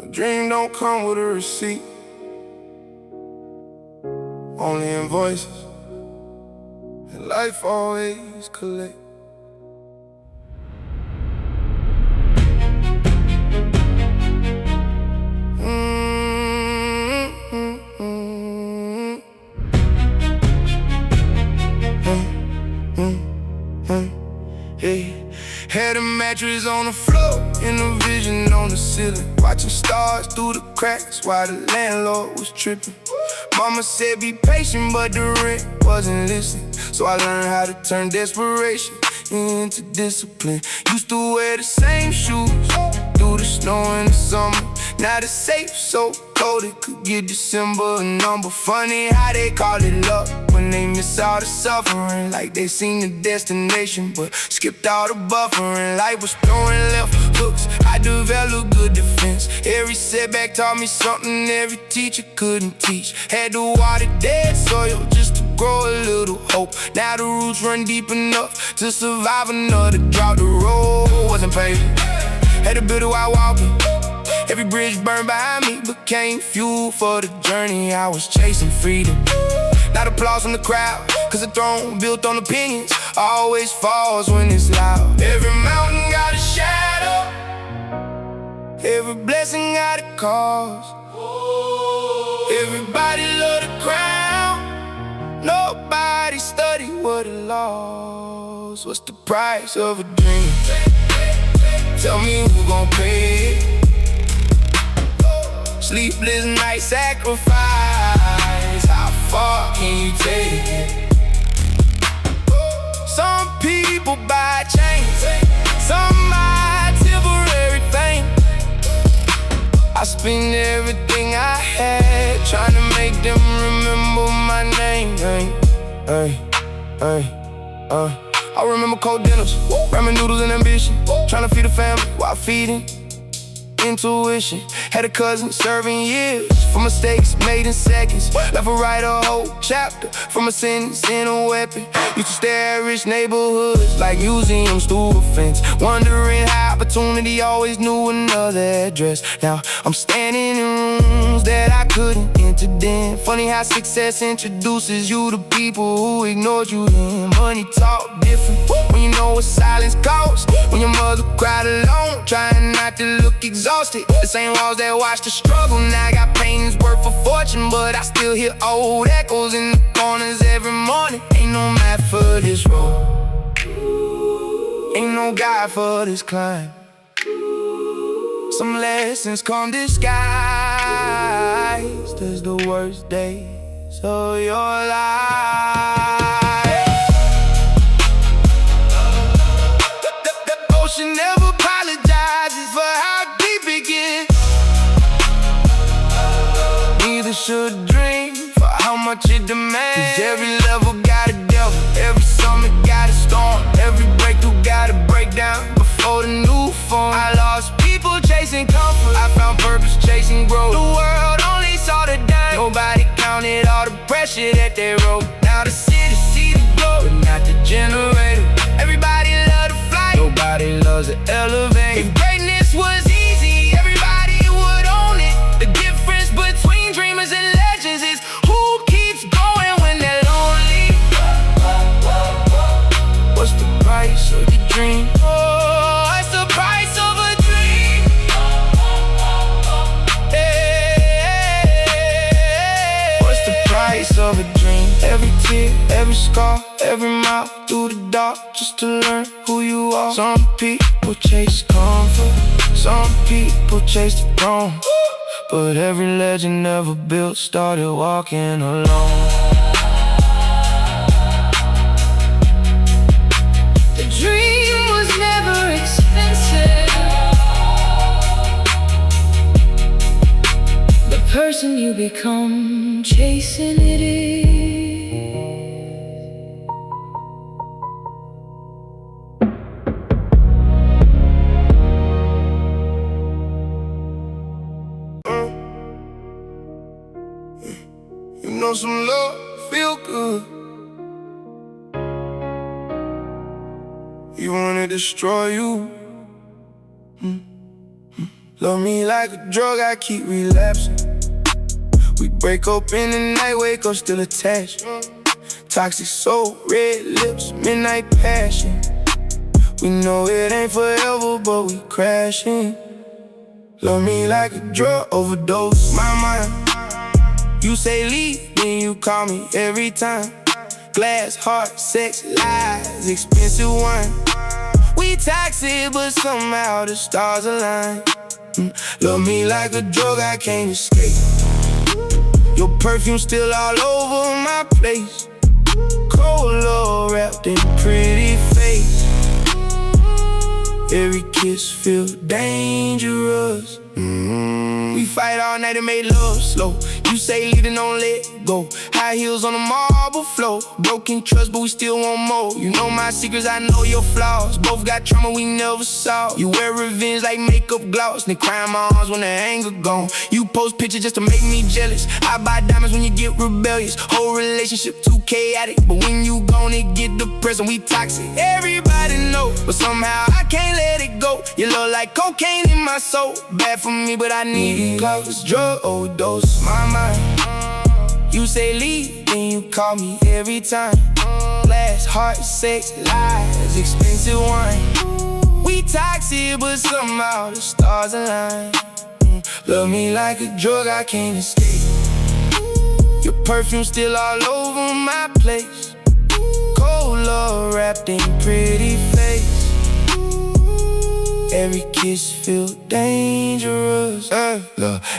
A dream don't come with a receipt, only in voices, and life always collect. Hey, had a mattress on the floor and a vision on the ceiling, watching stars through the cracks while the landlord was tripping. Mama said be patient, but the rent wasn't listening, so I learned how to turn desperation into discipline. Used to wear the same shoes through the snow in the summer. Now the safe so cold it could get December a number. Funny how they call it luck when they miss all the suffering, like they seen the destination but skipped all the buffering. Life was throwing left hooks, I developed good defense. Every setback taught me something every teacher couldn't teach. Had to water dead soil just to grow a little hope. Now the roots run deep enough to survive another drought. The road wasn't paved, had to build it while walking. Every bridge burned behind me became fuel for the journey. I was chasing freedom, not applause from the crowd, cause the throne built on opinions always falls when it's loud. Every mountain got a shadow, every blessing got a cause. Everybody love the crown, nobody study what it lost. What's the price of a dream? Tell me who gon' pay it. Sleepless night sacrifice, how far can you take it? Some people buy chains, some buy temporary fame. I spend everything I had trying to make them remember my name. I remember cold dinners, ramen noodles and ambition, trying to feed a family while feeding intuition. Had a cousin serving years for mistakes made in seconds. Left or write a whole chapter from a sentence in a weapon. Used to stare at rich neighborhoods like museums through a fence, wondering how opportunity always knew another address. Now I'm standing in rooms that I couldn't enter then. Funny how success introduces you to people who ignored you then. Money talk different when you know what silence costs. When your mother cried alone, trying not to look exhausted. The same walls that watched the struggle now got pain's worth a fortune, but I still hear old echoes in the corners every morning. Ain't no map for this road, ain't no guide for this climb. Some lessons come disguised as the worst days of your life. The ocean never apologizes for how deep it gets. Neither should dream for how much it demands. 'Cause every level got a devil, every summit got a storm, every breakthrough got a breakdown before the new form. I lost people chasing comfort, I found purpose chasing growth. The world only saw the dime, nobody counted all the pressure that they wrote. Now the city see the glow, but not the generator. Everybody love the flight, nobody loves the elevator. If greatness was easy, everybody would own it. The difference between dreamers and legends is who keeps going when they're lonely. What's the price of your dream? Oh, what's the price of a dream? Hey, what's the price of a dream? Every tear, every scar, every mile through the dark just to learn who you are. Some people chase comfort, some people chase the throne, but every legend ever built started walking alone. The dream was never expensive. The person you become chasing it is. You know some love feel good, even when it destroy you. Love me like a drug, I keep relapsing. We break up in the night, wake up still attached. Toxic soul, red lips, midnight passion. We know it ain't forever, but we crashing. Love me like a drug overdose, my mind. You say leave, then you call me every time. Glass, heart, sex, lies, expensive wine. We toxic, but somehow the stars align. Love me like a drug, I can't escape. Your perfume still all over my place. Cold love wrapped in a pretty face. Every kiss feel dangerous. We fight all night and made love slow. You say leave and don't let go. High heels on the marble floor. Broken trust but we still want more. You know my secrets, I know your flaws. Both got trauma we never saw. You wear revenge like makeup gloss. Then cry in my arms when the anger gone. You post pictures just to make me jealous. I buy diamonds when you get rebellious. Whole relationship too chaotic, but when you gone it get depressing. We toxic, everybody know, but somehow I can't let it go. You look like cocaine in my soul. Bad for me but I need it. Cause drug overdose, my mind. You say leave, then you call me every time. Glass, heart, sex, lies, expensive wine. We toxic, but somehow the stars align. Love me like a drug, I can't escape. Your perfume still all over my place. Cold love wrapped in pretty face. Every kiss feel dangerous.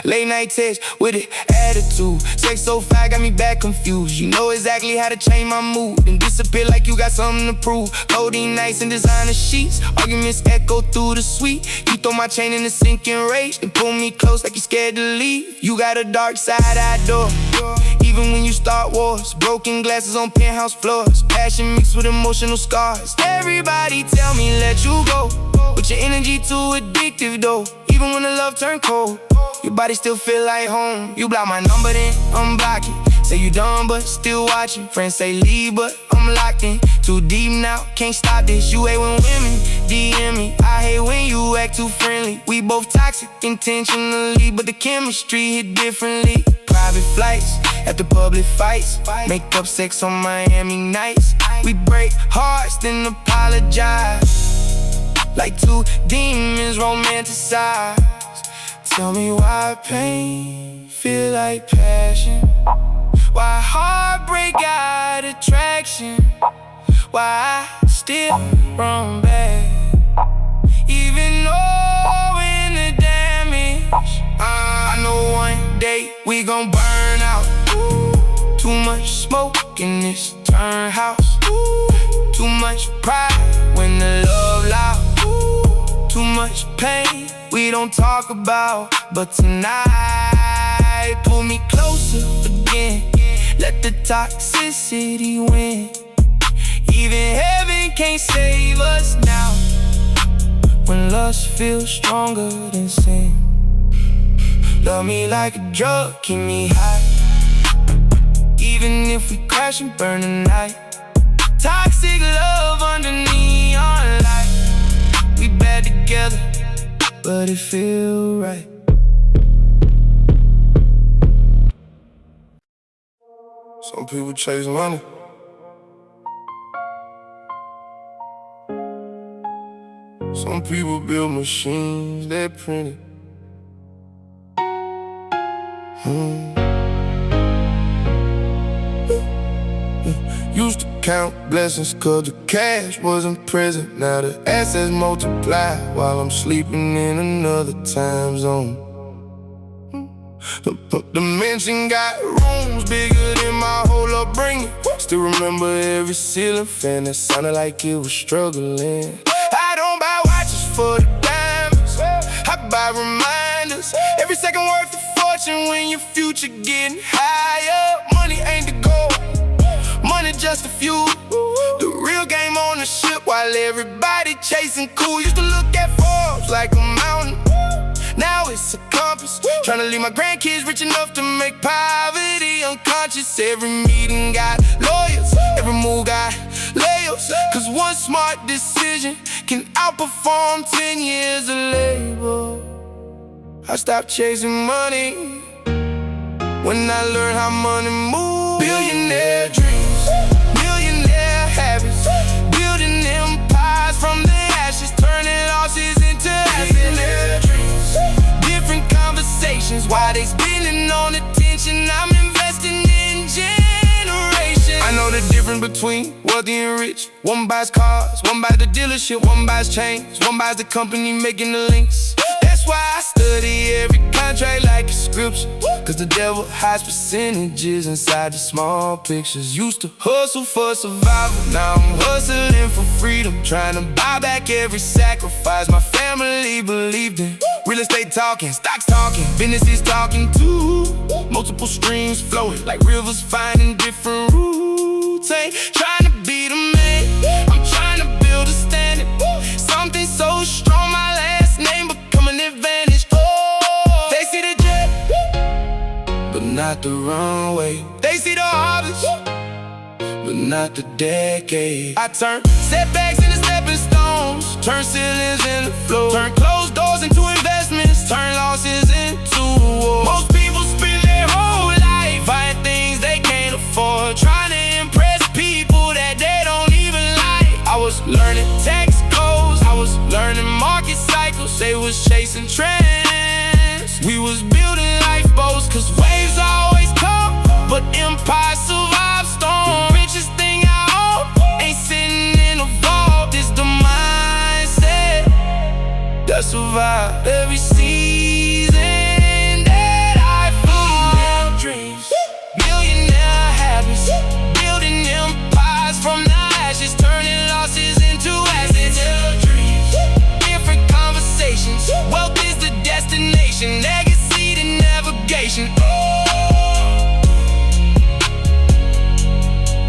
Late night text with it attitude. Sex so fast got me back confused. You know exactly how to change my mood and disappear like you got something to prove. Codeine nights and designer sheets. Arguments echo through the suite. You throw my chain in the sinking rage and pull me close like you scared to leave. You got a dark side I adore. Even when you start wars, broken glasses on penthouse floors. Passion mixed with emotional scars. Everybody tell me let you go, but your energy too addictive though. Even when the love turn cold, your body still feel like home. You block my number then unblock it. Say you done but still watching. Friends say leave but I'm locked in. Too deep now, can't stop this. You hate when women DM me. I hate when you act too friendly. We both toxic intentionally, but the chemistry hit differently. Private flights after public fights. Make up sex on Miami nights. We break hearts then apologize. Like two demons romanticized. Tell me why pain feel like passion. Why heartbreak got attraction. Why I still run back even knowing the damage. I know one day we gon' burn out. Too much smoke in this turn house. Too much pride when the love loud. Too much pain we don't talk about, but tonight pull me closer again. Let the toxicity win. Even heaven can't save us now. When lust feels stronger than sin. Love me like a drug, keep me high. Even if we crash and burn tonight. Toxic love under neon light. We bad together, but it feel right. Some people chase money. Some people build machines that print it. Used to count blessings cause the cash wasn't present. Now the assets multiply while I'm sleeping in another time zone. The mansion got rooms bigger than my whole upbringing. Still remember every ceiling fan that sounded like it was struggling. I don't buy watches for the diamonds, I buy reminders. Every second worth a fortune when your future getting higher. Money ain't the goal, money just a fuel. The real game on the ship while everybody chasing cool. Used to look at Forbes like a mountain, now it's a compass. Tryna leave my grandkids rich enough to make poverty unconscious. Every meeting got lawyers, every move got layers. Cause one smart decision can outperform 10 years of labor. I stopped chasing money when I learned how money moves. Billionaire dreams, millionaire habits, building empires from the ashes, turning losses into assets. Billionaire dreams, different conversations, why they spending on attention? I'm investing in generations. I know the difference between wealthy and rich. One buys cars, one buys the dealership, one buys chains, one buys the company making the links. That's why I study every contract like a scripture, cause the devil hides percentages inside the small pictures. Used to hustle for survival, now I'm hustling for freedom, trying to buy back every sacrifice my family believed in. Real estate talking, stocks talking, businesses talking too. Multiple streams flowing like rivers finding different routes. Ain't trying to be the man, I'm trying to build a standard. Something so strong, my last name become an advantage. Oh, they see the jet, but not the runway. They see the harvest, but not the decade. I turn setbacks into stepping stones, turn ceilings into floors, turn closed doors into investments, turn losses into awards. Most people spend their whole life buying things they can't afford, trying to impress people that they don't even like. I was learning tax codes, I was learning market cycles, they was chasing trends. We was building lifeboats, cause waves always come, but empires survive storm. Richest thing I own ain't sitting in a vault, it's the mindset that survived every season that I fought. Dreams, millionaire habits, building empires from the ashes, turning losses into assets. Dreams, different conversations, wealth is the destination, legacy to navigation.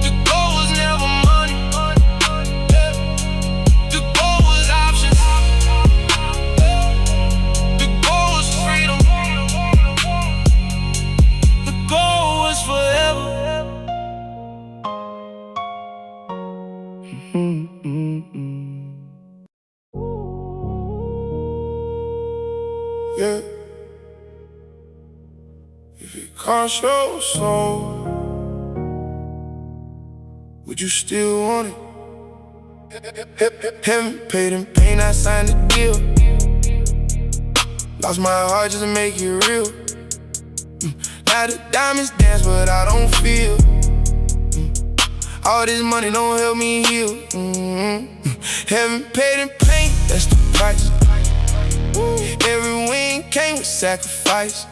The goal was never money, the goal was options, the goal was freedom, the goal was forever. Yeah. If it costs your soul, would you still want it? Heaven paid in pain, I signed the deal. Lost my heart just to make it real. Now the diamonds dance, but I don't feel. All this money don't help me heal. Heaven paid in pain, that's the price. Every win came with sacrifice.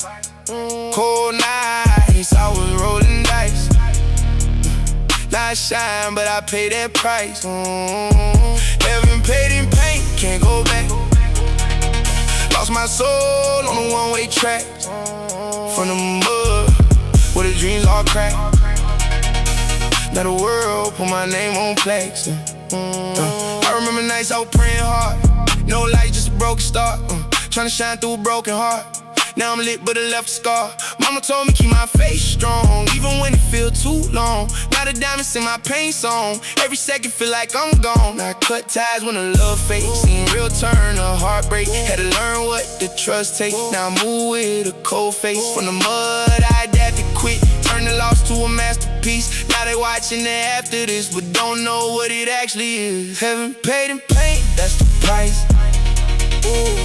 Cold nights, I was rolling dice. Now I shine, but I pay that price. Heaven paid in pain, can't go back. Lost my soul on a one-way track. From the mud, where the dreams all cracked. Now the world put my name on plaques. I remember nights I was praying hard. No light, just a broken start. Trying to shine through a broken heart. Now I'm lit, but I left a scar. Mama told me keep my faith strong, even when it feel too long. Now the diamonds in my pain song. Every second feel like I'm gone. Now I cut ties when the love fades. Seen real turn to heartbreak. Had to learn what the trust takes. Now I move with a cold face. From the mud, I adapted quick. Turn the loss to a masterpiece. Now they watching it after this, but don't know what it actually is. Heaven paid in pain, that's the price.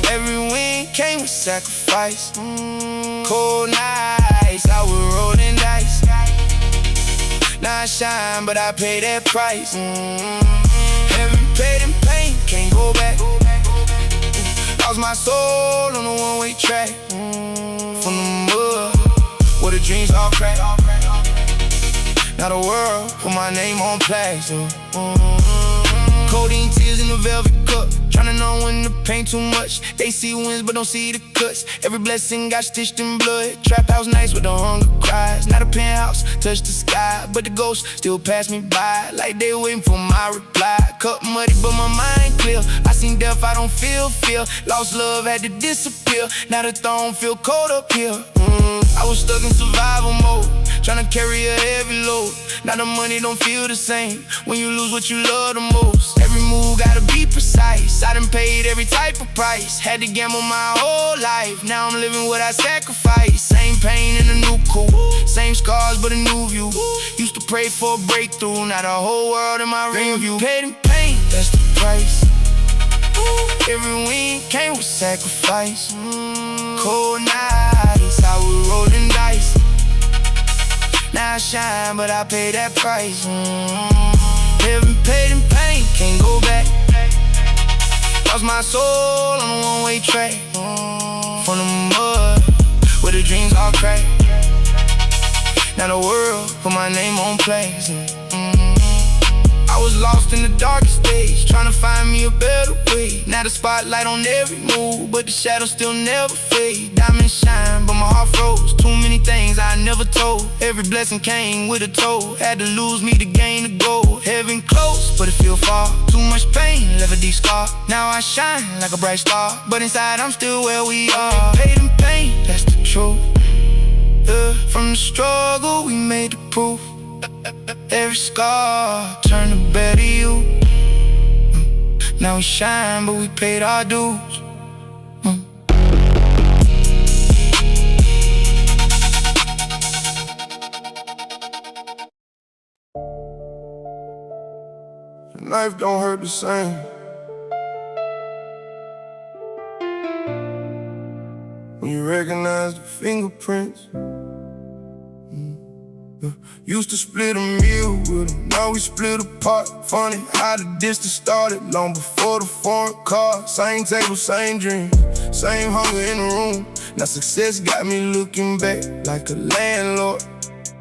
Every win came with sacrifice. Cold nights, I was rolling dice. Now I shine, but I pay that price. Heaven paid in pain, can't go back. Lost my soul on a one-way track. From the mud, where the dreams all cracked. Now the world put my name on plaques. Codeine tears in the velvet cup. Tryna know when the pain too much. They see wins but don't see the cuts. Every blessing got stitched in blood. Trap house nights with the hunger cries. Not a penthouse, touch the sky, but the ghosts still pass me by, like they waiting for my reply. Cup muddy but my mind clear. I seen death, I don't feel fear. Lost love, had to disappear. Now the throne feel cold up here. I was stuck in survival mode. tryna carry a heavy load. Now the money don't feel the same when you lose what you love the most. Every move gotta be precise. I done paid every type of price. Had to gamble my whole life. Now I'm living what I sacrificed. Same pain in a new coupe, same scars but a new view. Used to pray for a breakthrough, now the whole world in my rear view. Paid in pain, that's the price. Every win came with sacrifice. Cold nights, I was rolling dice. Now I shine, but I paid that price. Heaven paid in pain, can't go back. Lost my soul on a one-way track. From the mud, where the dreams all cracked. Now the world put my name on plays. I was lost in the darkest days, trying to find me a better way. Now the spotlight on every move, but the shadows still never fade. Diamonds shine, but my heart froze. Too many things I never told. Every blessing came with a toll. Had to lose me to gain the gold. Heaven close, but it feel far. Too much pain, left a deep scar. Now I shine like a bright star, but inside I'm still where we are. Paid in pain, that's the truth. From the struggle we made the proof. Every scar turned to better you. Now we shine, but we paid our dues. Life don't hurt the same. When you recognize the fingerprints. Used to split a meal with them, now we split apart. Funny how the distance started long before the foreign car. Same table, same dream, same hunger in the room. Now success got me looking back like a landlord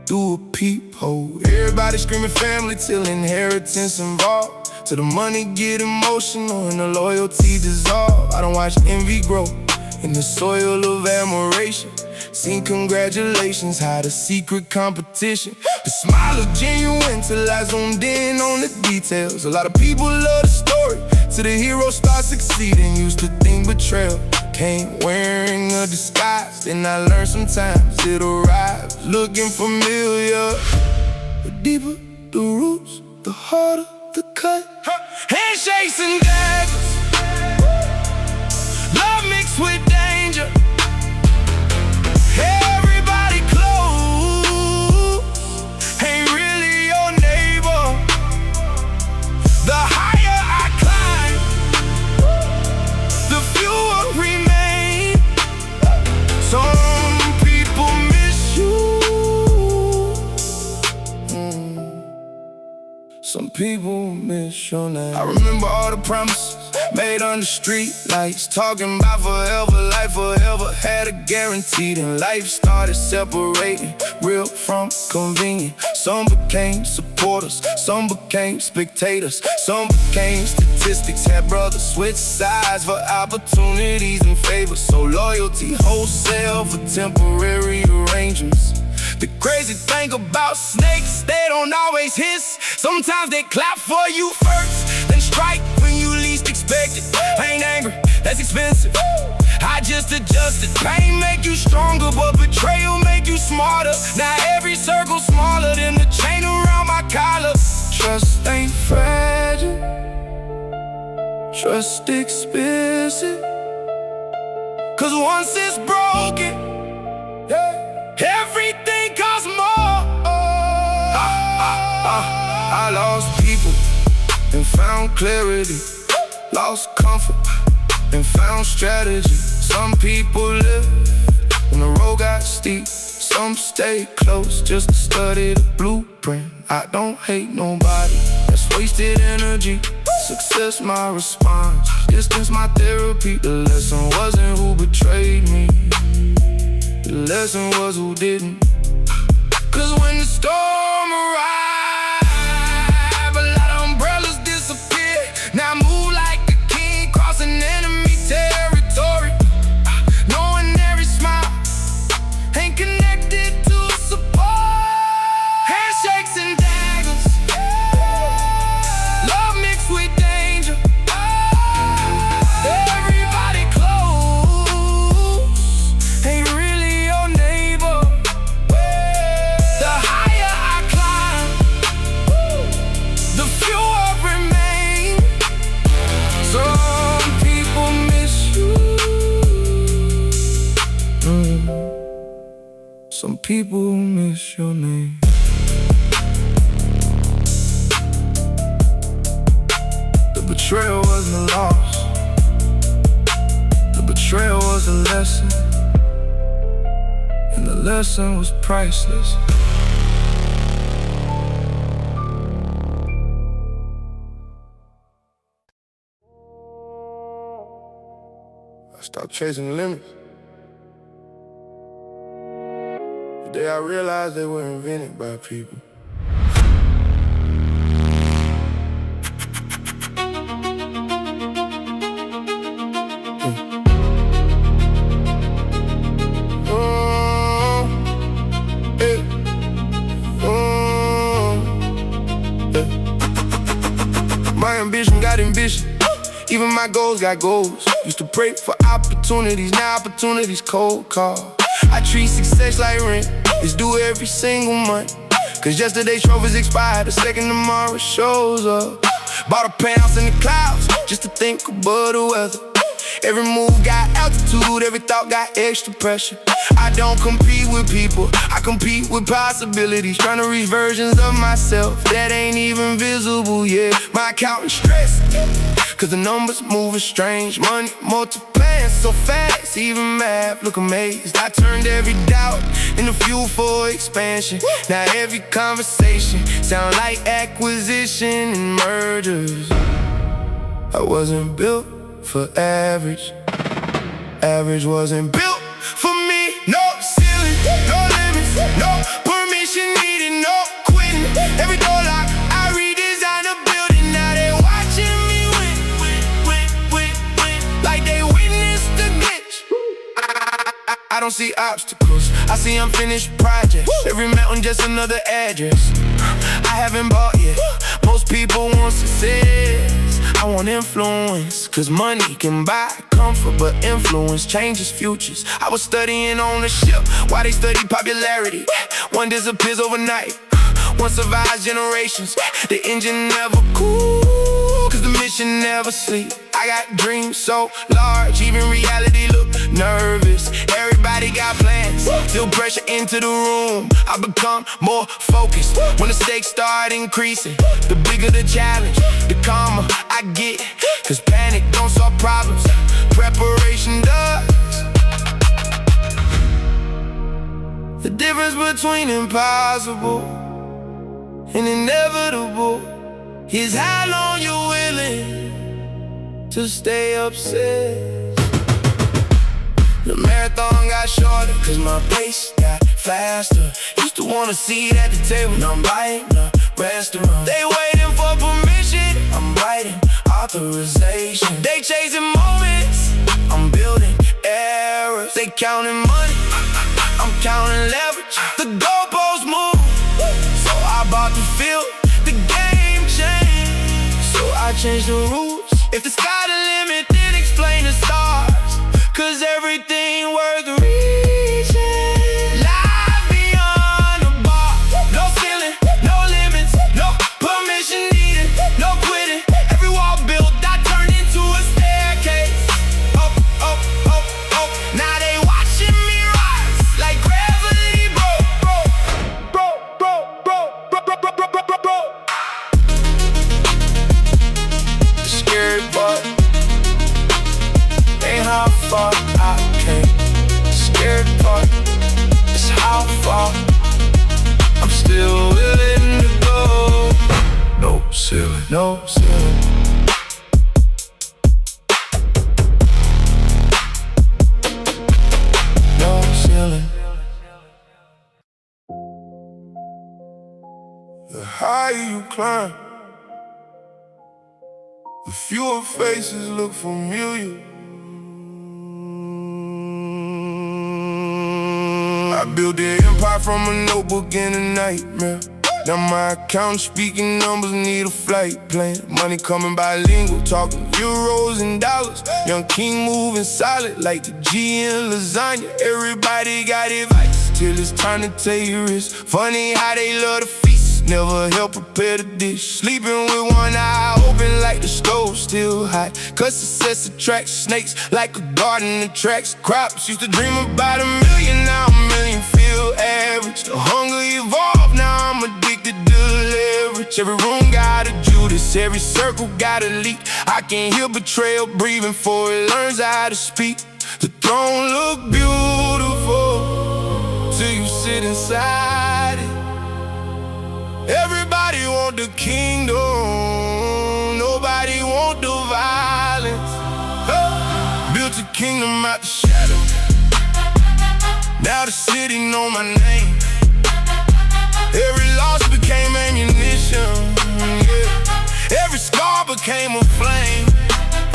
through a peephole. Everybody screaming family till inheritance involved, till the money get emotional and the loyalty dissolve. I don't watch envy grow in the soil of admiration. Seen congratulations, hide a secret competition. The smile look genuine till I zoomed in on the details. A lot of people love the story till the hero starts succeeding. Used to think betrayal came wearing a disguise. Then I learned sometimes it arrives looking familiar. The deeper the roots, the harder the cut. Handshakes and daggers, love mixed with danger. Everybody close ain't really your neighbor. The higher I climb, the fewer remain. Some people miss you. Some people miss your name. I remember all the promises made under street lights, talking about forever, life forever. Had a guarantee, then life started separating real from convenient. Some became supporters, some became spectators, some became statistics. Had brothers switch sides for opportunities and favors. So loyalty wholesale for temporary arrangements. The crazy thing about snakes, they don't always hiss. Sometimes they clap for you first, then strike when you least expect it. I ain't angry, that's expensive, I just adjusted. Pain make you stronger, but betrayal make you smarter. Now every circle smaller than the chain around my collar. Trust ain't fragile, trust expensive. Cause once it's broken, everything costs more. I lost people and found clarity, lost comfort and found strategy. Some people live when the road got steep, some stay close just to study the blueprint. I don't hate nobody, that's wasted energy. Success my response, distance my therapy. The lesson wasn't who betrayed me, the lesson was who didn't. Cause when the storm arrived, a lot of umbrellas disappeared. Now I move like a king, crossing enemy territory. Knowing every smile ain't connected to support. Handshakes and daggers, love mixed with danger. Everybody close ain't really your neighbor. The Some people miss your name. The betrayal wasn't a loss. The betrayal was a lesson, and the lesson was priceless. I stopped chasing limits. The day I realized they were invented by people. My ambition got ambition. Even my goals got goals. Used to pray for opportunities, now opportunities cold call. I treat success like rent, it's due every single month. Cause yesterday's trophies expired, the second tomorrow shows up. Bought a penthouse in the clouds, just to think above the weather. Every move got altitude, every thought got extra pressure. I don't compete with people, I compete with possibilities. Trying to reach versions of myself that ain't even visible yet. My accountant's stressed, cause the numbers moving strange. Money multiplying so fast, even math look amazed. I turned every doubt into fuel for expansion. Now every conversation sound like acquisition and mergers. I wasn't built for average. Average wasn't built for me. No ceiling, no limits, no permission needed, no quitting. Every door lock, I redesign a building. Now they watching me win. Like they witnessed the glitch. I don't see obstacles, I see unfinished projects. Every mountain just another address. I haven't bought yet, most people want success. I want influence, cause money can buy comfort, but influence changes futures. I was studying on the ship while they study popularity. One disappears overnight, one survives generations. The engine never cool, cause the mission never sleep. I got dreams so large, even reality look nervous. Everybody got plans, feel pressure into the room. I become more focused when the stakes start increasing. The bigger the challenge, the calmer I get. Cause panic don't solve problems, preparation does. The difference between impossible and inevitable is how long you're willing to stay obsessed. The marathon got shorter, cause my pace got faster. Used to wanna see it at the table, now I'm biting the restaurant. They waiting for permission, I'm writing authorization. They chasing moments, I'm building errors. They counting money, I'm counting leverage. The goalposts move, so I bought the field. The game changed, so I changed the rules. If the sky the limit, then explain the stars. Cause everything worth reaching lies beyond the bar. No ceiling, no limits, no permission needed, no quitting. Every wall built, I turned into a staircase. Up, up, up, up. Now they watching me rise like gravity broke. The scary part ain't how far I came. The scared part is how far I'm still willing to go. No ceiling, no ceiling. No ceiling. The higher you climb, the fewer faces look familiar. I built an empire from a notebook in a nightmare. Now my account speaking numbers need a flight plan. Money coming bilingual, talking euros and dollars. Young king moving solid like the G in lasagna. Everybody got advice till it's time to take risks. Funny how they love to feast, never help prepare the dish. Sleeping with one eye open like the stove still hot. Cause success attracts snakes like a garden attracts crops. Used to dream about a million, now a million feel still average. The hunger evolved, now I'm addicted to leverage. Every room got a Judas, every circle got a leak. I can hear betrayal breathing before it learns how to speak. The throne look beautiful till you sit inside it. Everybody want the kingdom, nobody want the violence. Built a kingdom out the shadow, now the city know my name. Every loss became ammunition, yeah. Every scar became a flame.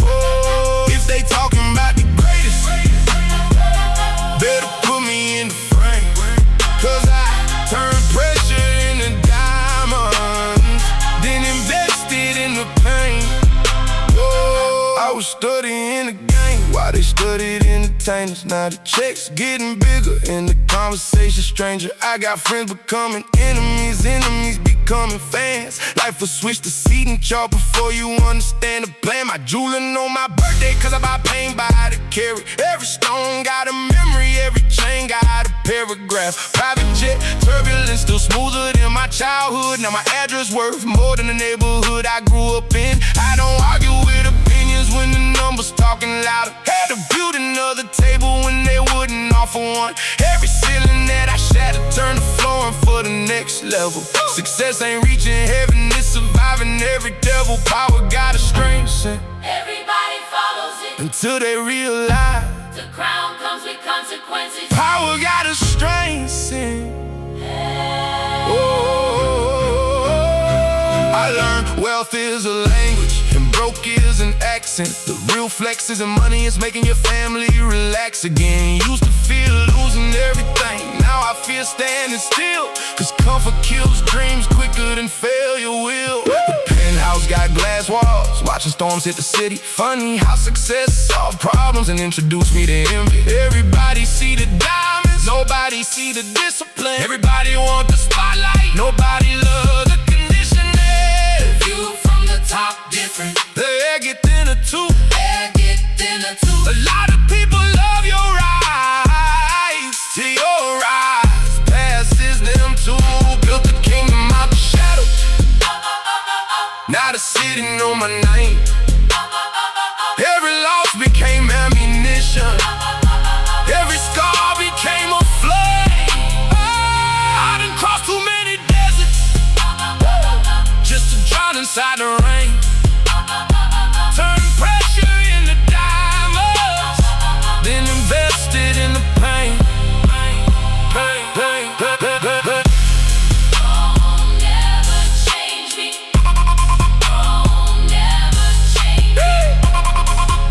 Oh, if they talking about the greatest, better put me in the frame. Cause I turned pressure into diamonds, then invested in the pain. Oh, I was studying the game while they studied entertainers. Now the checks getting bigger and the conversation stranger. I got friends becoming enemies, enemies becoming fans. Life will switch the seating chart before you understand the plan. My jeweling on my birthday cause I buy pain by the carry. Every stone got a memory, every chain got a paragraph. Private jet, turbulence, still smoother than my childhood. Now my address worth more than the neighborhood I grew up in. I don't argue with opinions when the numbers talking louder. Had to build another table when they wouldn't offer one. Every ceiling that I shattered turned the flooring for the next level. Success ain't reaching heaven, it's surviving every devil. Power got a strange scent, everybody follows it until they realize the crown comes with consequences. power got a strange scent. I learned wealth is a language and broke is an accent. The real flex isn't money, it's making your family relax again. Used to feel losing everything, now I feel standing still. Cause comfort kills dreams quicker than failure will. The penthouse got glass walls, watching storms hit the city. Funny how success solved problems and introduced me to envy. Everybody see the diamonds, nobody see the discipline. Everybody want the spotlight, nobody love the conditioning. View from the top different, the air get thinner too. air get thinner too. A lot of people love your rise till your rise passes them too. Built the kingdom out the shadow, now the city know my name. Every loss became ammunition, every scar became a flame. I done crossed too many deserts just to drown inside the rain. Turn pressure into diamonds, then invested in the pain. Don't never change me. Don't never change me.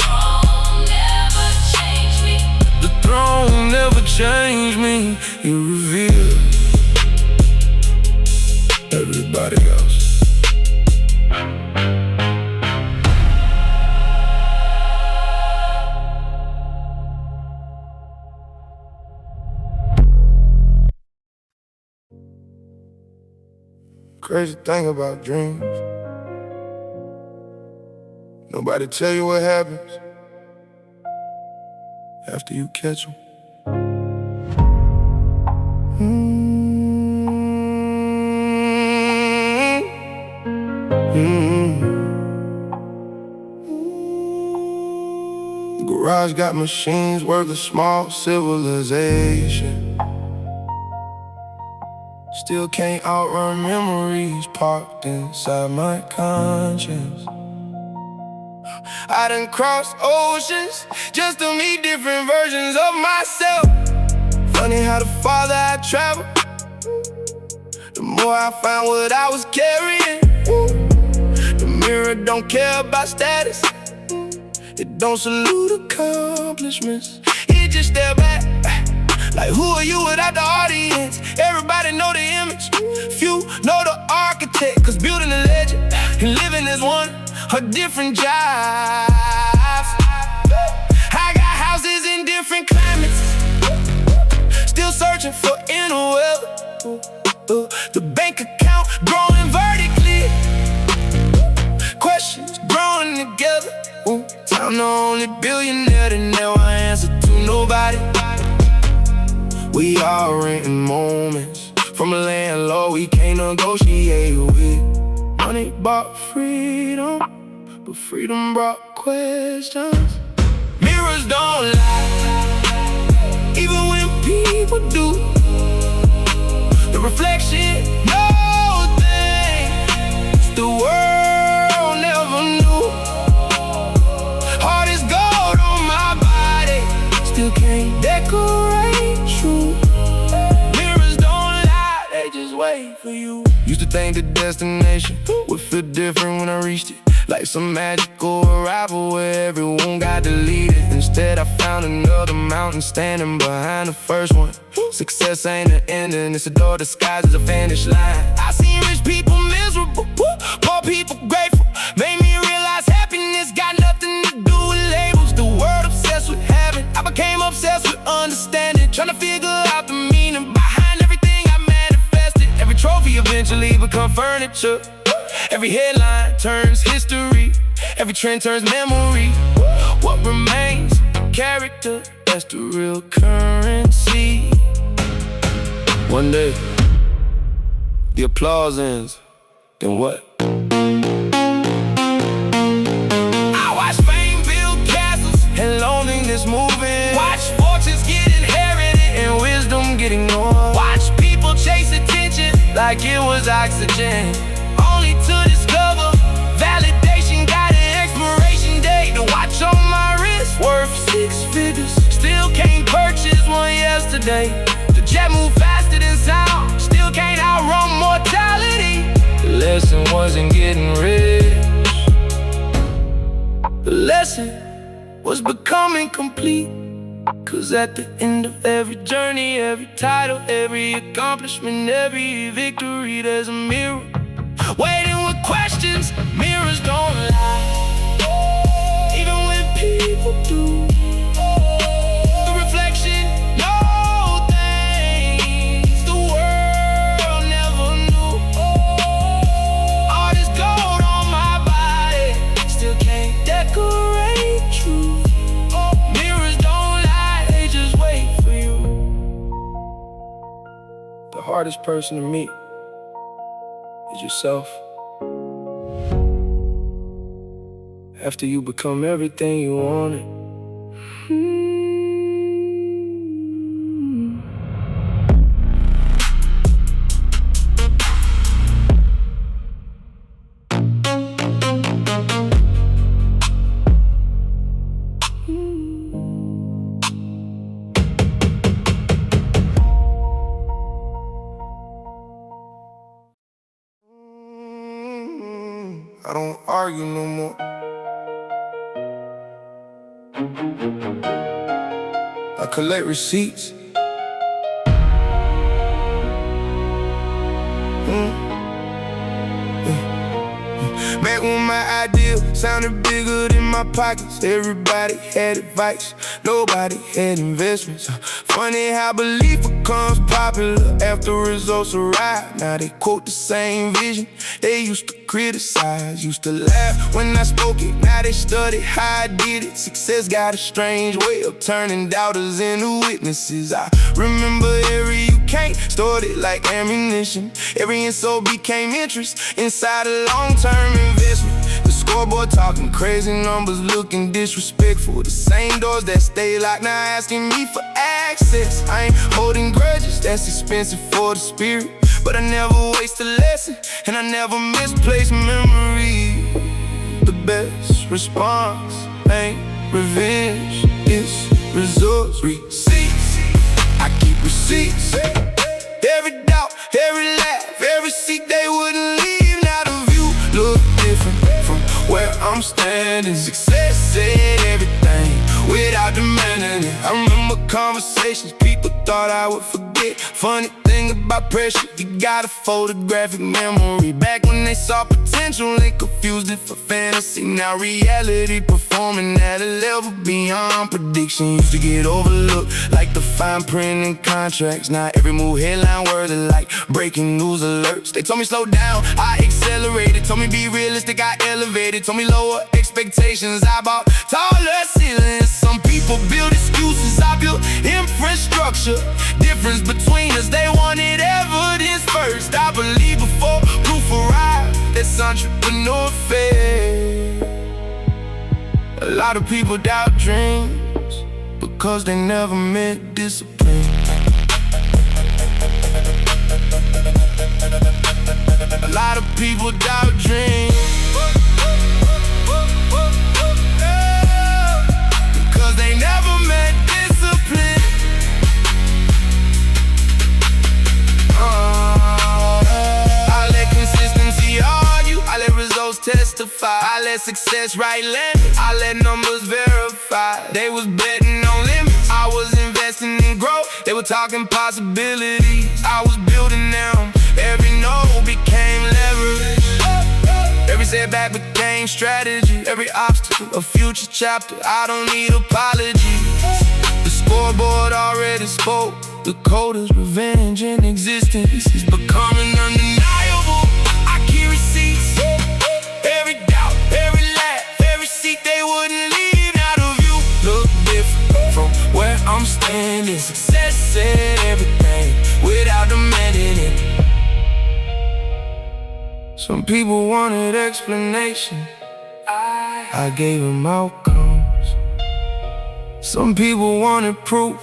Don't never change me. The throne never changed me. You reveal everybody else. Crazy thing about dreams, nobody tell you what happens after you catch them. Garage got machines worth a small civilization. Still can't outrun memories parked inside my conscience. I done crossed oceans just to meet different versions of myself. Funny how the farther I travel, the more I find what I was carrying. The mirror don't care about status, it don't salute accomplishments. It just step back, like who are you without the audience? Everybody know the image, few know the architect. Cause building a legend and living as one are different jobs. I got houses in different climates, still searching for inner wealth. The bank account growing vertically, questions growing together. I'm the only billionaire that never answered to nobody. We all renting moments from a landlord we can't negotiate with. Money bought freedom, but freedom brought questions. Mirrors don't lie, even when people do. The reflection, no things the world never knew. Heart is gold on my body, still can't decorate truth. Mirrors don't lie, they just wait for you. Used to think the destination would feel different when I reached it, like some magical arrival where everyone got deleted. Instead I found another mountain standing behind the first one. Success ain't an ending, it's a door disguised as a finish line. I seen rich people miserable, poor people grateful. Made me realize happiness got nothing to do with labels. The world obsessed with having, I became obsessed with understanding. Trying to figure out the meaning behind everything I manifested. Every trophy eventually become furniture. Every headline turns history, every trend turns memory. What remains? Character, that's the real currency. One day, the applause ends, then what? I watch fame build castles and loneliness moving. Watch fortunes get inherited and wisdom get ignored. Watch people chase attention like it was oxygen, only to discover validation got an expiration date. The watch on my wrist worth 6 figures, still can't purchase one yesterday. The jet move faster than sound, still can't outrun mortality. The lesson wasn't getting rich, the lesson was becoming complete. Cause at the end of every journey, every title, every accomplishment, every victory, there's a mirror waiting with questions. Mirrors don't lie, even when people do. The reflection, no things the world never knew. All this gold on my body, still can't decorate truth. Mirrors don't lie, they just wait for you. The hardest person to meet is yourself. After you become everything you wanted. I don't argue no more. I collect receipts. Back when my idea sounded bigger than my pockets, everybody had advice, nobody had investments. Funny how belief becomes popular after results arrive. Now they quote the same vision they used to criticize. Used to laugh when I spoke it, now they study how I did it. Success got a strange way of turning doubters into witnesses. I remember every you can't, stored it like ammunition. Every insult became interest inside a long-term investment. The scoreboard talking crazy numbers, looking disrespectful. The same doors that stay locked now asking me for access. I ain't holding grudges, that's expensive for the spirit. But I never waste a lesson, and I never misplace memory. The best response ain't revenge, it's results. Receipts, I keep receipts. Every doubt, every laugh, every seat they wouldn't leave. Now the view look different from where I'm standing. Success said everything without demanding it. I remember conversations people thought I would forget. Funny thing about pressure, you got a photographic memory. Back when they saw potential, they confused it for fantasy. Now reality performing at a level beyond prediction. Used to get overlooked like the fine print in contracts. Now every move headline words are like breaking news alerts. They told me slow down, I accelerated. Told me be realistic, I elevated. Told me lower expectations, I bought taller ceilings. Some people build excuses, I built infrastructure. difference between us. They wanted evidence first. I believe before proof arrived. That's entrepreneur faith. A lot of people doubt dreams because they never met discipline. A lot of people doubt dreams because they never met discipline. I let consistency argue, I let results testify, I let success write limits, I let numbers verify. They was betting on limits, I was investing in growth. They were talking possibilities, I was building them. Every no became leverage, every setback became strategy, every obstacle a future chapter. I don't need apologies. The scoreboard already spoke. The coder's revenge in existence is becoming undeniable. I keep receipts, every doubt, every laugh, every seat they wouldn't leave. Now the view look different from where I'm standing. Success said everything without demanding it. Some people wanted explanation, I gave them outcomes. Some people wanted proof,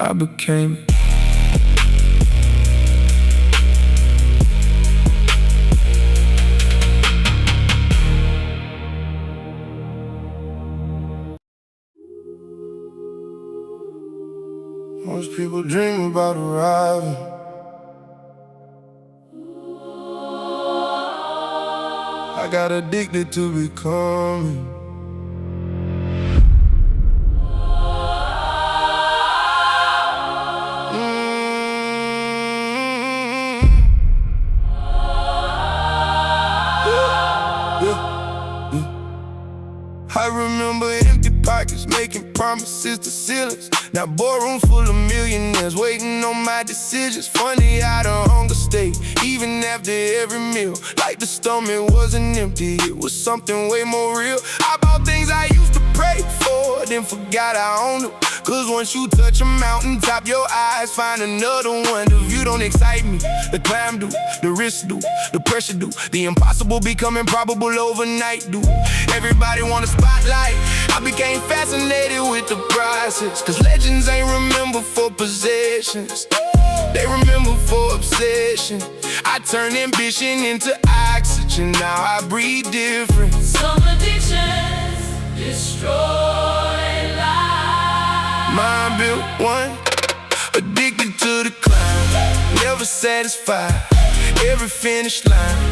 I became it. Most people dream about arriving. I got addicted to becoming. I remember empty pockets, making promises to ceilings. Now boardroom full of millionaires, waiting on my decisions. Funny how the hunger stayed, even after every meal. Like the stomach wasn't empty, it was something way more real. I bought things I used to pray for, then forgot I owned them. Cause once you touch a mountain top, your eyes find another one. The view don't excite me, the climb do, the risk do, the pressure do, the impossible become improbable overnight do. Everybody want a spotlight, I became fascinated with the process. Cause legends ain't remembered for possessions, they remember for obsession. I turned ambition into oxygen, now I breathe different. Some addictions destroy life. Mine built one, addicted to the climb, never satisfied, every finish line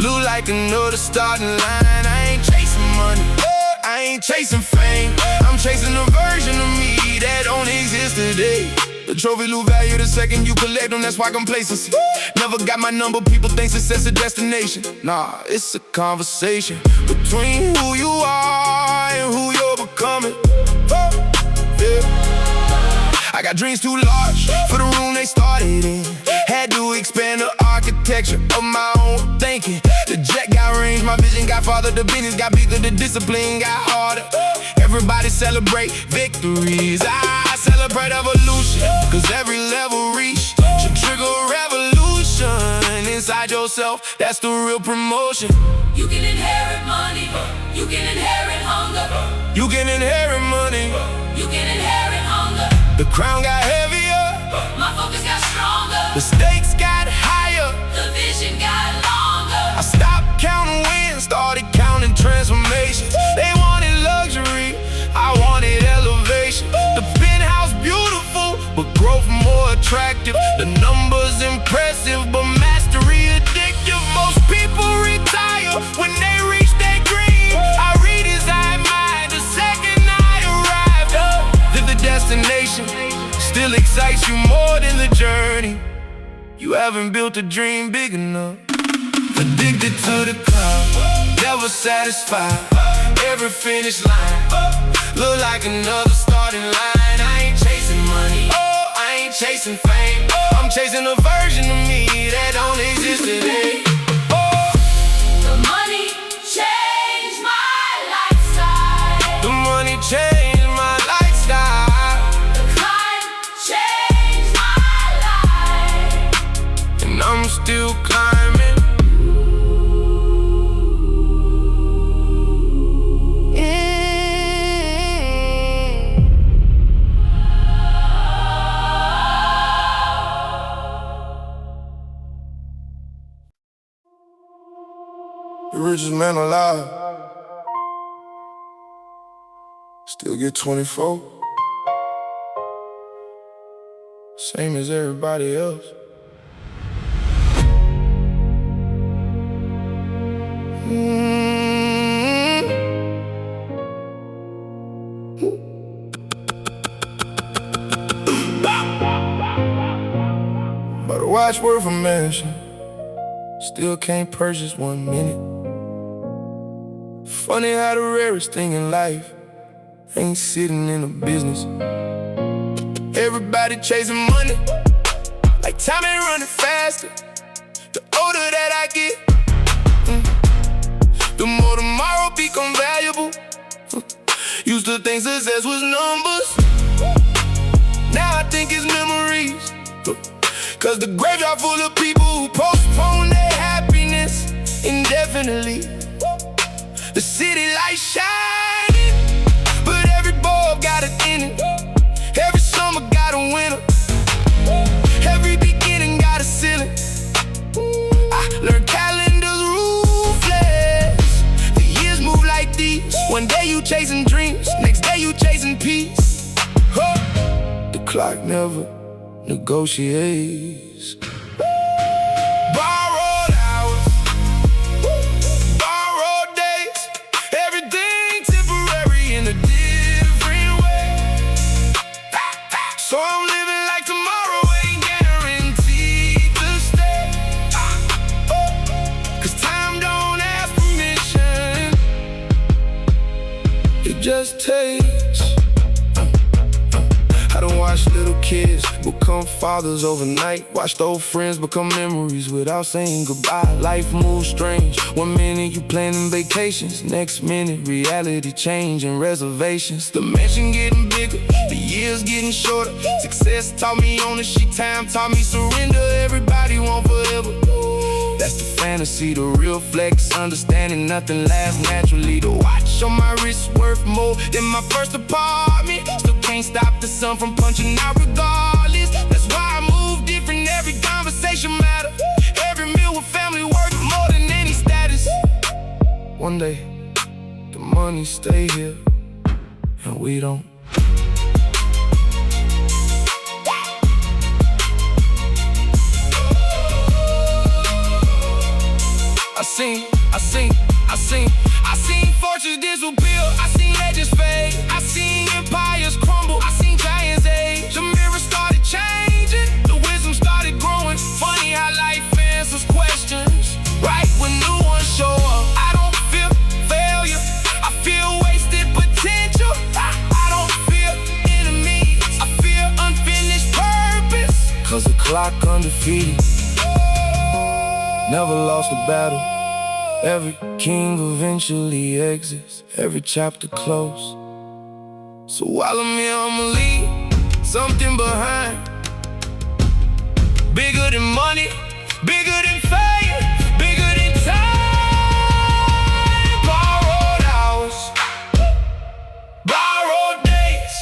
look like another starting line. I ain't chasing money, I ain't chasing fame, I'm chasing a version of me that don't exist today. The trophy lose value the second you collect them, that's why complacency. Never got my number, people think success a destination. Nah, it's a conversation between who you are and who you're becoming. Yeah. I got dreams too large for the room they started in. Had to expand the architecture of my own thinking. The jet got range, my vision got farther. The business got bigger, the discipline got harder. Everybody celebrate victories, I celebrate evolution. Cause every level reached should trigger a revolution inside yourself, that's the real promotion. You can inherit money, you can inherit hunger. You can inherit money, You can inherit hunger. the crown got heavier, My focus got stronger. the stakes got higher. The vision got longer. I stopped counting wins, started counting transformations. They wanted luxury, I wanted elevation. The penthouse beautiful, but growth more attractive. The numbers impressive, but mastery addictive. Most people retire when they reach their dream. I redesign mine the second I arrived. If the destination still excites you more than the journey, you haven't built a dream big enough. Addicted to the cloud, never satisfied, every finish line look like another starting line. I ain't chasing money, I ain't chasing fame, I'm chasing a version of me that don't exist today. The money changed my lifestyle. The money changed my lifestyle. The richest man alive. Still get 24. Same as everybody else. But a watch worth a mansion, still can't purchase 1 minute. Funny how the rarest thing in life ain't sitting in a business. Everybody chasing money, like time ain't running faster. The older that I get, the more tomorrow become valuable. Used to think success was numbers, now I think it's memories. Cause the graveyard full of people who postpone their happiness indefinitely. The city lights shining, but every bulb got an ending. Every summer got a winter, every beginning got a ceiling. I learned calendars ruthless. The years move like these. One day you chasing dreams, next day you chasing peace. The clock never negotiates. Borrowed hours, borrowed days, everything temporary in a different way. So I'm living like tomorrow ain't guaranteed to stay. Cause time don't ask permission, it just takes. I done watched little kids become fathers overnight. Watched old friends become memories without saying goodbye. Life moves strange. 1 minute you planning vacations, next minute reality changing reservations. The mansion getting bigger, the years getting shorter. Success taught me ownership, time taught me surrender. Everybody want forever, that's the fantasy. The real flex, understanding nothing lasts naturally. The watch on my wrist worth more than my first apartment. Still can't stop the sun from punching out regardless. That's why I move different, every conversation matter. Every meal with family worth more than any status. One day, the money stay here, and we don't. I seen fortunes disappear. I seen legends fade. I seen empires crumble. I seen giants age. The mirror started changing, the wisdom started growing. Funny how life answers questions right when new ones show up. I don't feel failure, I feel wasted potential. I don't fear enemies, I fear unfinished purpose. Cause the clock undefeated, never lost a battle. Every king eventually exits, every chapter closed. So while I'm here, I'ma leave something behind. Bigger than money, bigger than fame, bigger than time. Borrowed hours, borrowed days,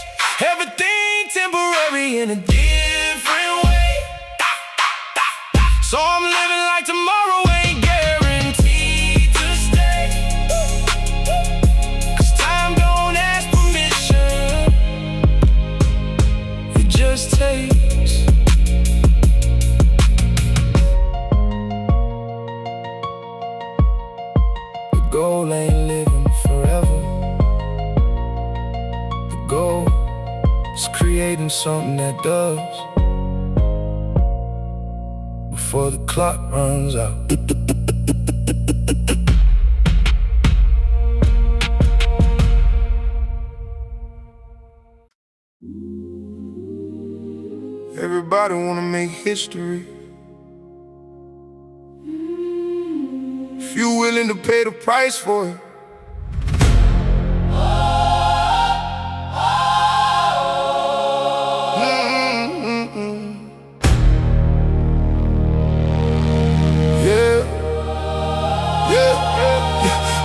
everything temporary in a different way. So I'm living like tomorrow ain't guaranteed to stay. Cause time don't ask permission, it just takes. The goal ain't living forever. The goal is creating something that does before the clock runs out. Everybody wanna make history. If you willing to pay the price for it.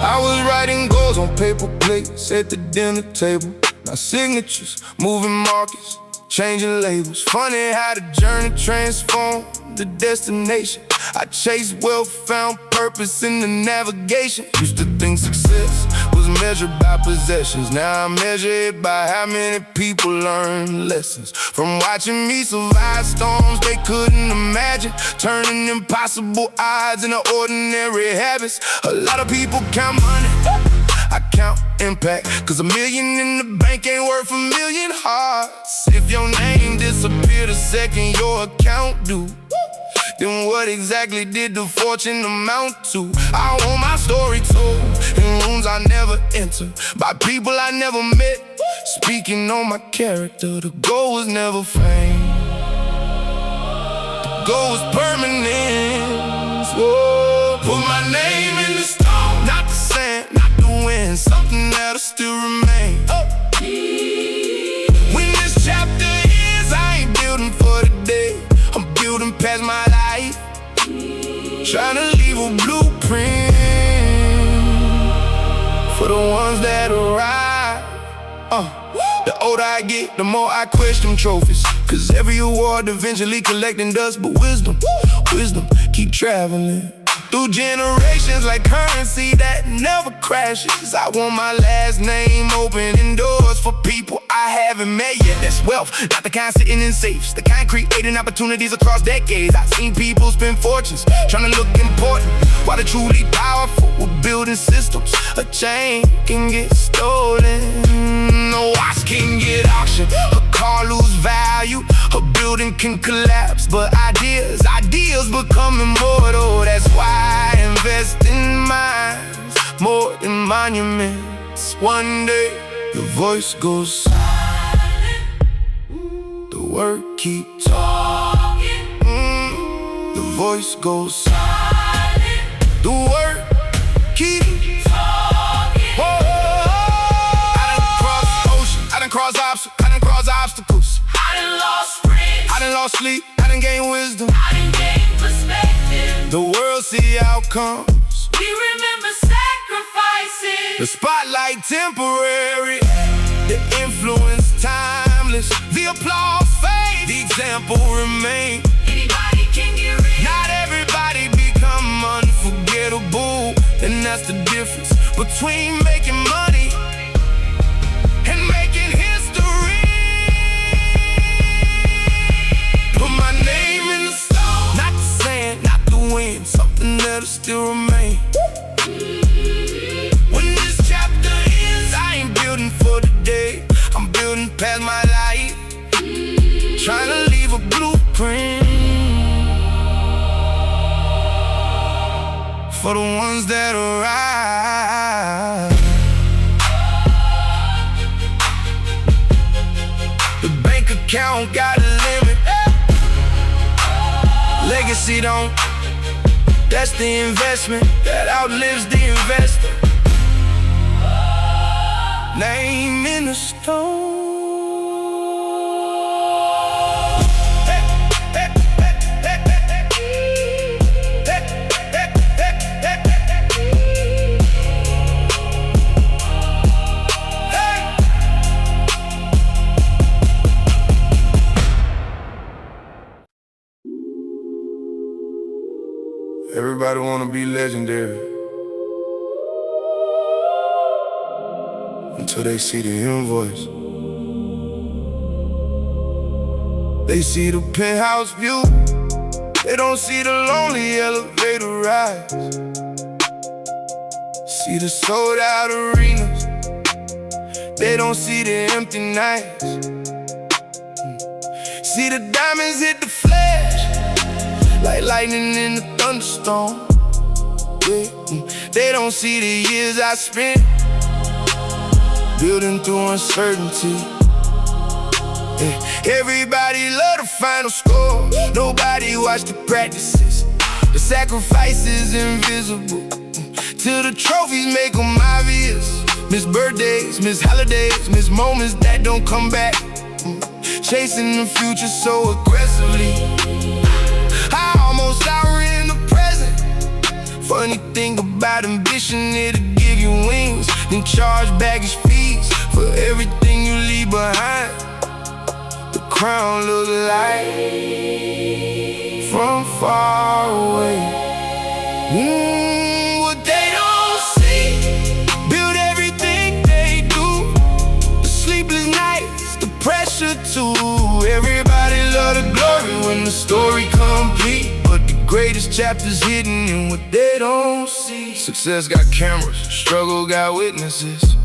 I was writing goals on paper plates at the dinner table. Now signatures, moving markers, changing labels. Funny how the journey transformed the destination. I chased wealth, found purpose in the navigation. Used to think success was measured by possessions. Now I measure it by how many people learn lessons from watching me survive storms they couldn't imagine, turning impossible odds into ordinary habits. A lot of people count money, I count impact, 'cause $1 million in the bank ain't worth $1 million hearts. If your name disappeared the second your account do, then what exactly did the fortune amount to? I want my story told in rooms I never enter, by people I never met, speaking on my character. The goal was never fame, the goal was permanence. Whoa. Put my name in the stone, not the sand, not the wind, something that'll still remain. When this chapter ends, I ain't building for the day, I'm building past my life, trying to leave a blueprint for the ones that arrive. The older I get, the more I question trophies, 'cause every award eventually collecting dust. But wisdom keep traveling through generations like currency that never crashes. I want my last name opening doors for people I haven't met yet. That's wealth, not the kind sitting in safes, the kind creating opportunities across decades. I've seen people spend fortunes trying to look important, while the truly powerful were building systems. A chain can get stolen, a watch can get auctioned, a car lose value, a building can collapse. But ideas become immortal. That's why I invest in minds more than monuments. One day the voice goes silent, the word keep talking. The voice goes silent, the word keep talking. Whoa. I done crossed oceans, I done crossed obstacles, I done lost friends, I done lost sleep, I done gained wisdom, I done gained perspective. The world see outcomes, we remember sacrifices. The spotlight temporary, the influence timeless, the applause fades, the example remains. Anybody can get rich, not everybody become unforgettable. And that's the difference between making money and making history. Put my name in the stone, not the sand, not the wind, something that'll still remain. When this chapter ends, I ain't building for the day, I'm building past my life, trying to leave a blueprint for the ones that arrive. The bank account got a limit, legacy don't. That's the investment that outlives the investor. Name in the stone. Everybody wanna be legendary until they see the invoice. They see the penthouse view, they don't see the lonely elevator rides. See the sold out arenas, they don't see the empty nights. See the diamonds hit the flash like lightning in a thunderstorm. Yeah. They don't see the years I spent building through uncertainty. Yeah. Everybody love the final score, nobody watch the practices. The sacrifice is invisible till the trophies make them obvious. Miss birthdays, miss holidays, miss moments that don't come back. Chasing the future so aggressively, I almost outran the present. Funny thing about ambition, it'll give you wings, then charge baggage fees for everything you leave behind. The crown look like from far away. What they don't see, build everything they do. The sleepless nights, the pressure too. Everybody love the glory when the story complete, but the greatest chapter's hidden in what they don't see. Success got cameras, struggle got witnesses.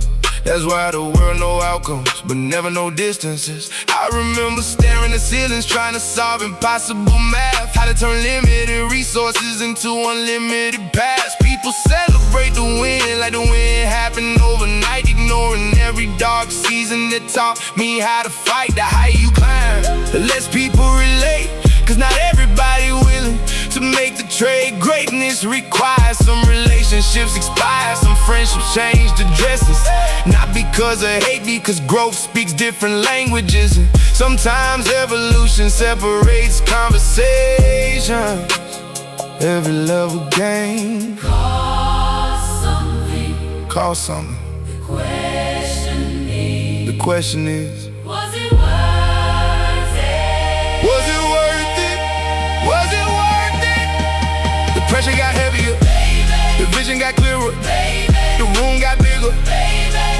That's why the world know outcomes, but never know distances. I remember staring at ceilings, trying to solve impossible math. How to turn limited resources into unlimited paths. People celebrate the win like the win happened overnight, ignoring every dark season that taught me how to fight. The higher you climb, the less people relate, cause not everybody willing to make the trade. Greatness requires some relationships expire, some friendships change the dresses. Not because of hate, because growth speaks different languages. And sometimes evolution separates conversations. Every level gain cost something. The question is, was it worth it? Was it worth it? Was it worth it? The pressure got heavier, the vision got clearer, the room got bigger,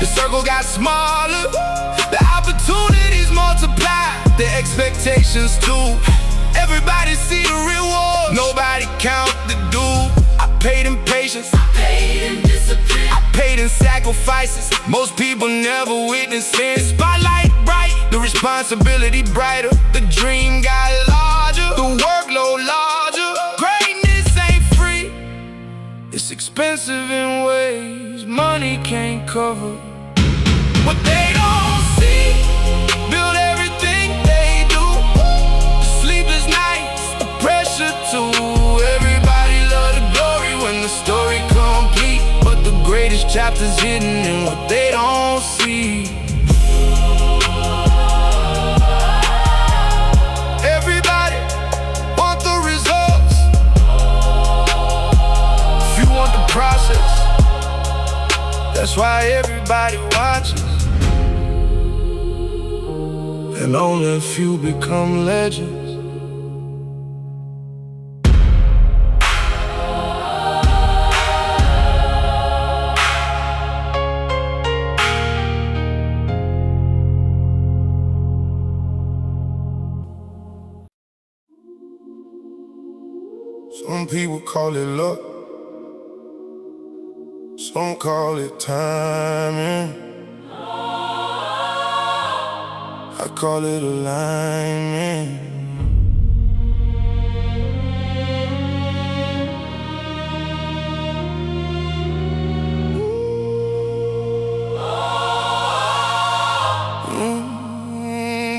the circle got smaller, the opportunities multiply, the expectations too. Everybody see the reward, nobody count the due. I paid in patience, I paid in discipline, I paid in sacrifices. Most people never witness it. Spotlight bright, the responsibility brighter. The dream got larger, the workload larger. Greatness ain't free, it's expensive in ways money can't cover. What they don't see, build everything they do. The sleepless nights, the pressure too. Everybody love the glory when the story complete, but the greatest chapter's hidden in what they don't see. Everybody want the results, if you want the process, that's why everybody watches. And only a few become legends. Some people call it luck, some call it timing. I call it alignment.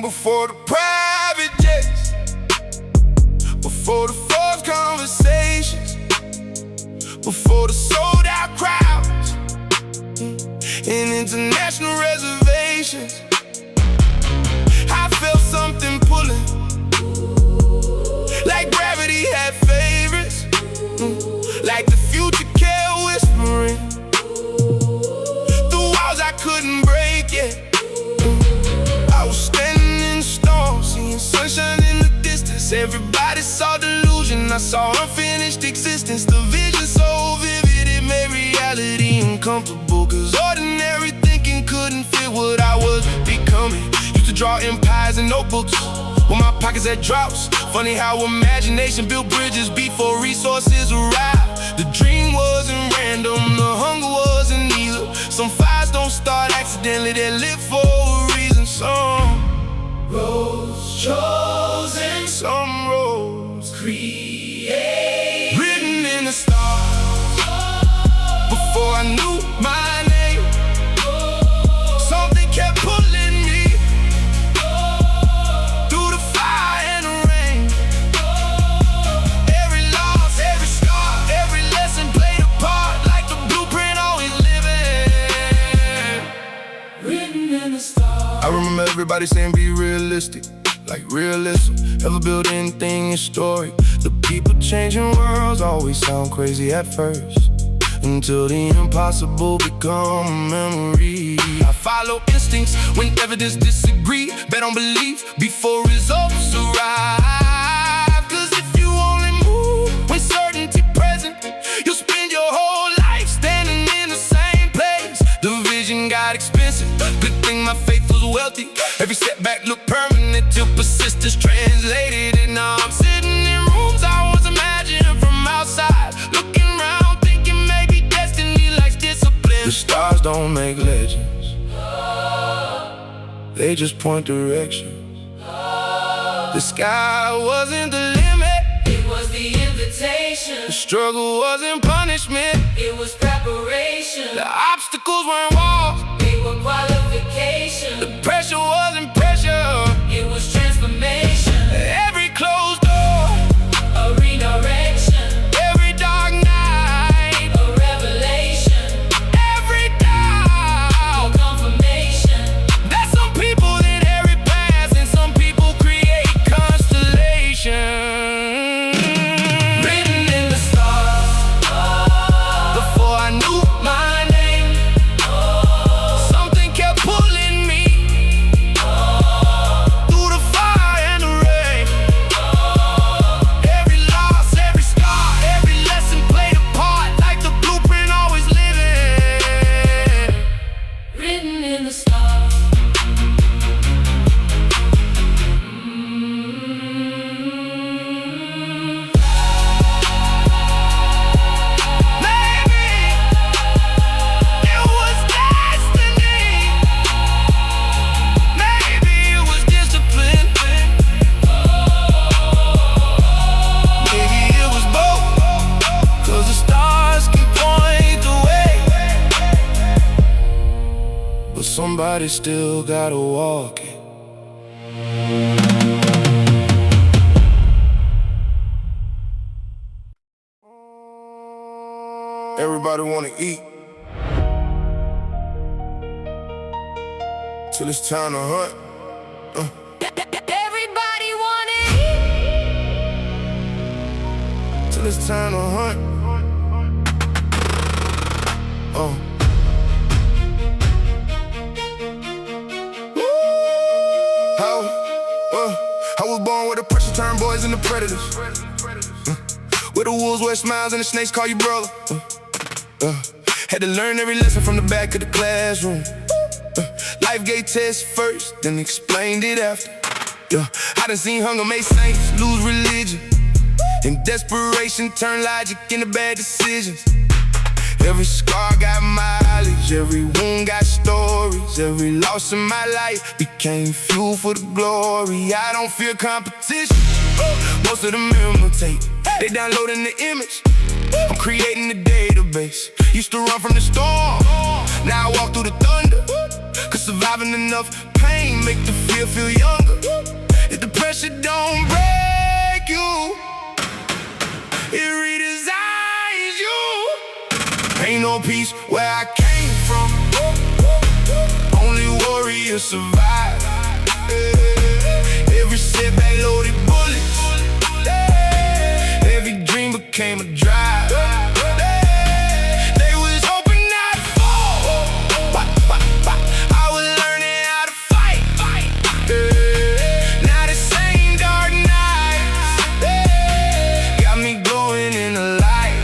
Before the private jets, before the forced conversations, before the sold out crowds and international reservations, I felt something pulling, like gravity had favorites, like the future kept whispering through walls I couldn't break yet. I was standing in the storm, seeing sunshine in the distance. Everybody saw delusion, I saw unfinished existence. The vision so vivid, it made reality uncomfortable, cause ordinary thinking couldn't fit what I was becoming. To draw empires and notebooks with my pockets at droughts. Funny how imagination built bridges before resources arrived. The dream wasn't random, the hunger wasn't either. Some fires don't start accidentally, they live for a reason. Some roads chosen, some roads created, written in the stars. Before I knew my name, something kept pulling me through the fire and the rain. Every loss, every scar, every lesson played a part, like the blueprint always living, written in the stars. I remember everybody saying be realistic, like realism. Ever build anything historic? The people changing worlds always sound crazy at first, until the impossible become a memory. I follow instincts. When evidence disagree, bet on belief before results arrive. Cause if you only move when certainty present, you'll spend your whole life standing in the same place. The vision got expensive, good thing my faith was wealthy. Every setback looked permanent till persistence translated. And now I'm sitting in rooms I was imagining from outside, looking around thinking maybe destiny likes discipline. The stars don't make legends, they just point directions. The sky wasn't the limit, It was the invitation. the struggle wasn't punishment, It was preparation. the obstacles weren't walls, They were qualification. the pressure wasn't pressure. It was transformation. Every closed door, A redirection. every dark night, A revelation. every A doubt. confirmation. That some people inherit paths and some people create constellations. Written in the stars, before I knew my name, something kept pulling me through the fire and the rain. Every loss, every scar, every lesson played a part, like the blueprint always living. Written in the stars. Maybe it was destiny, maybe it was discipline, maybe it was both, cause the stars can point the way, but somebody still gotta walk it. Everybody wanna eat till it's time to hunt. Everybody wanted Till it's time to hunt. I was born where the pressure turned boys into predators. Where the wolves wear smiles and the snakes call you brother. Had to learn every lesson from the back of the classroom. Life gave tests first, then explained it after. I done seen hunger make saints lose religion, and desperation turn logic into bad decisions. Every scar got mileage, every wound got stories. Every loss in my life became fuel for the glory. I don't fear competition, most of them imitate. They downloading the image, I'm creating the database. Used to run from the storm, now I walk through the thunder. Cause surviving enough pain make the fear feel younger. If the pressure don't break you, it redesigns you. Ain't no peace where I came from, only warriors survive. Every setback loaded bullets, every dream became a drive. They was hoping I'd fall, I was learning how to fight. Now the same dark nights got me glowing in the light.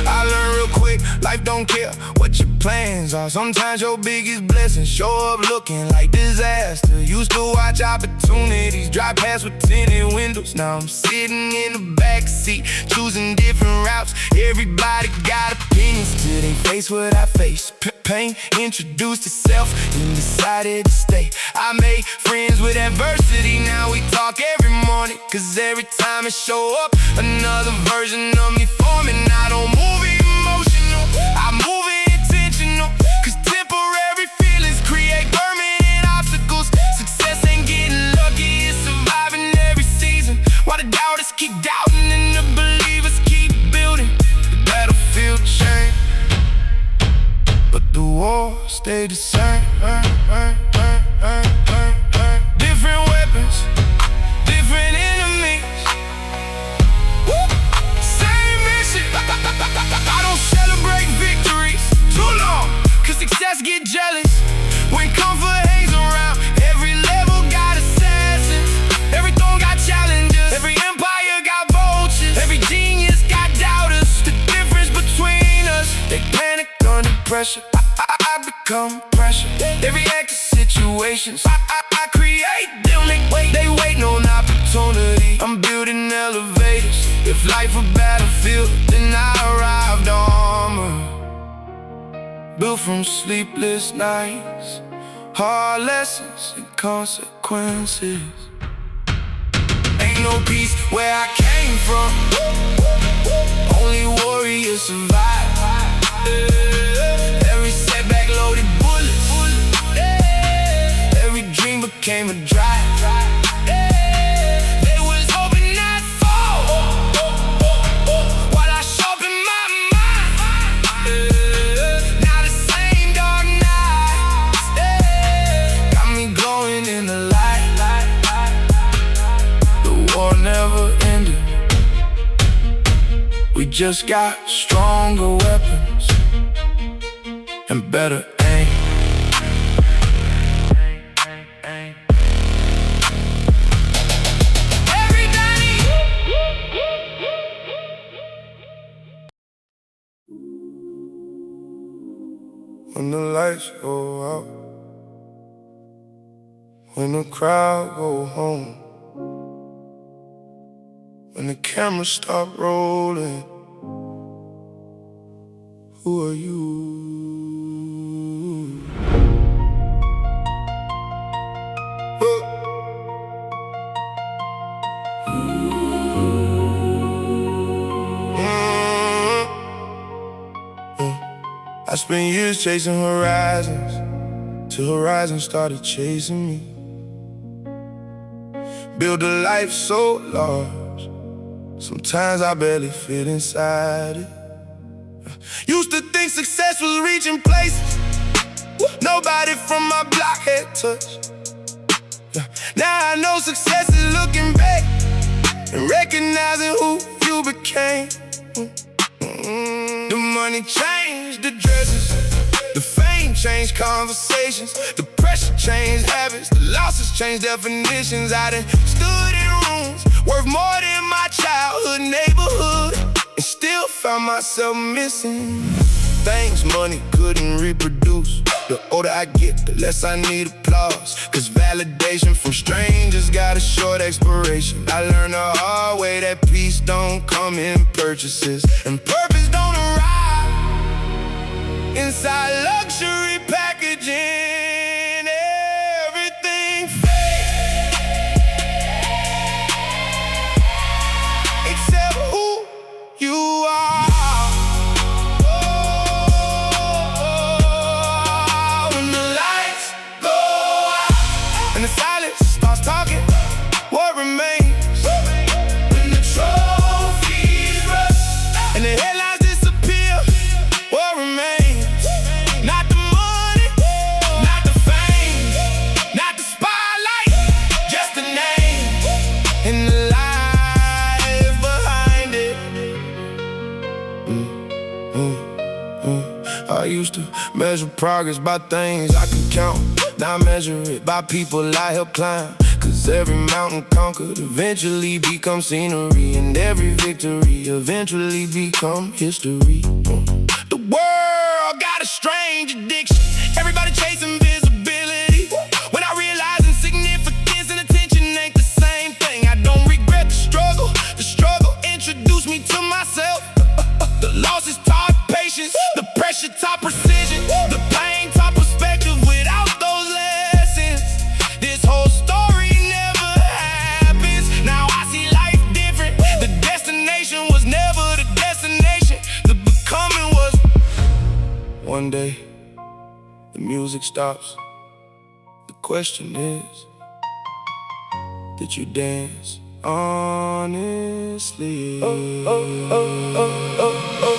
I learned real quick, life don't care what your plans are. Sometimes your biggest blessings show up looking like disaster. Used to watch opportunities drive past with tinted windows. Now I'm sitting in the backseat, choosing different routes. Everybody got opinions till they face what I face. Pain introduced itself and decided to stay. I made friends with adversity, now we talk every morning. Cause every time it show up, another version of me forming. I don't move emotional, I move intentional. Cause temporary feelings create permanent obstacles. Success ain't getting lucky, it's surviving every season. While the doubters keep doubting and the believers keep building. The battlefield changed, but the war stayed the same. Different weapons, different enemies, same mission. pressure. I become pressure. They react to situations. I create them. They waiting on opportunity. I'm building elevators. If life a battlefield, then I arrived armored. Built from sleepless nights, hard lessons and consequences. Ain't no peace where I came from. Only warriors survive. Every setback loaded bullets. Every dream became a drive. They was hoping I'd fall while I sharpen my mind. Now the same dark nights got me glowing in the light. The war never ended. We just got stronger weapons and better aim. Everybody, when the lights go out, when the crowd go home, when the cameras stop rolling, who are you? I spent years chasing horizons, till horizons started chasing me. Build a life so large, sometimes I barely fit inside it. Used to think success was reaching places nobody from my block had touched. Now I know success is looking back and recognizing who you became. The money changed the dresses, the fame changed conversations, the pressure changed habits, the losses changed definitions. I done stood in rooms worth more than my childhood neighborhood, and still found myself missing things money couldn't reproduce. The older I get, the less I need applause, cause validation from strangers got a short expiration. I learned the hard way that peace don't come in purchases, and purpose don't arrive inside luxury packaging. Everything fake except who you are. When the lights go out and the silence starts talking, what remains? When the trophies rush and the headlines disappear, what remains? Not the money, not the fame, not the spotlight, just the name and the life behind it. I used to measure progress by things I could count. Now I measure it by people I help climb. Cause every mountain conquered eventually becomes scenery, and every victory eventually become history. The world got a strange addiction. Everybody chasing visibility. When I realize insignificance and attention ain't the same thing. I don't regret the struggle. The struggle introduced me to myself. The losses taught patience, the pressure taught precision, the pain taught perspective. Without those lessons, this whole story never happens. Now I see life different. The destination was never the destination. The becoming was. One day, the music stops. The question is, did you dance honestly?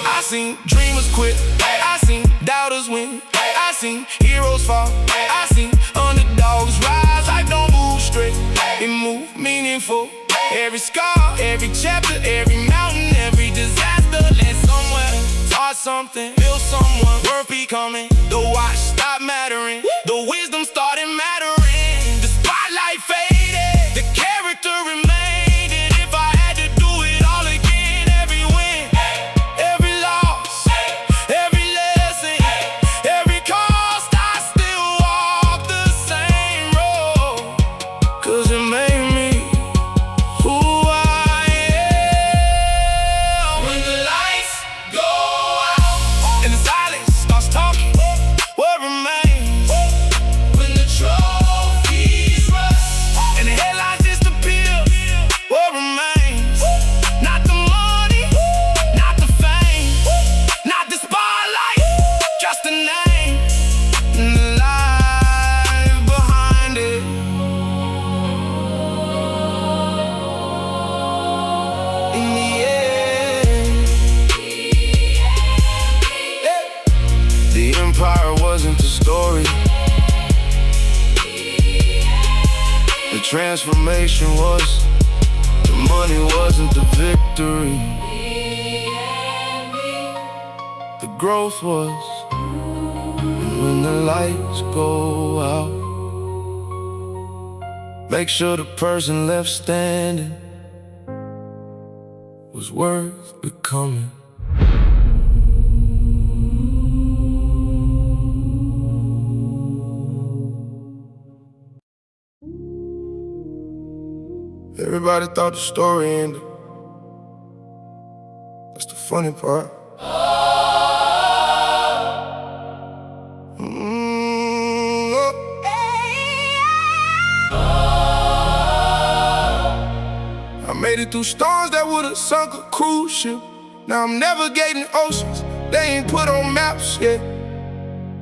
I seen dreamers quit, I seen doubters win, I seen heroes fall, I seen underdogs rise. Life don't move straight, it move meaningful. Every scar, every chapter, every mountain, every disaster led somewhere, taught something, built someone worth becoming. The watch stopped mattering, the wisdom started mattering. The spotlight faded, the character remained. And if I had to do it all again, every win, every loss, every lesson, transformation was, the money wasn't the victory. The growth was, and when the lights go out, make sure the person left standing was worth becoming. Everybody thought the story ended. That's the funny part. I made it through storms that would've sunk a cruise ship. Now I'm navigating oceans they ain't put on maps yet.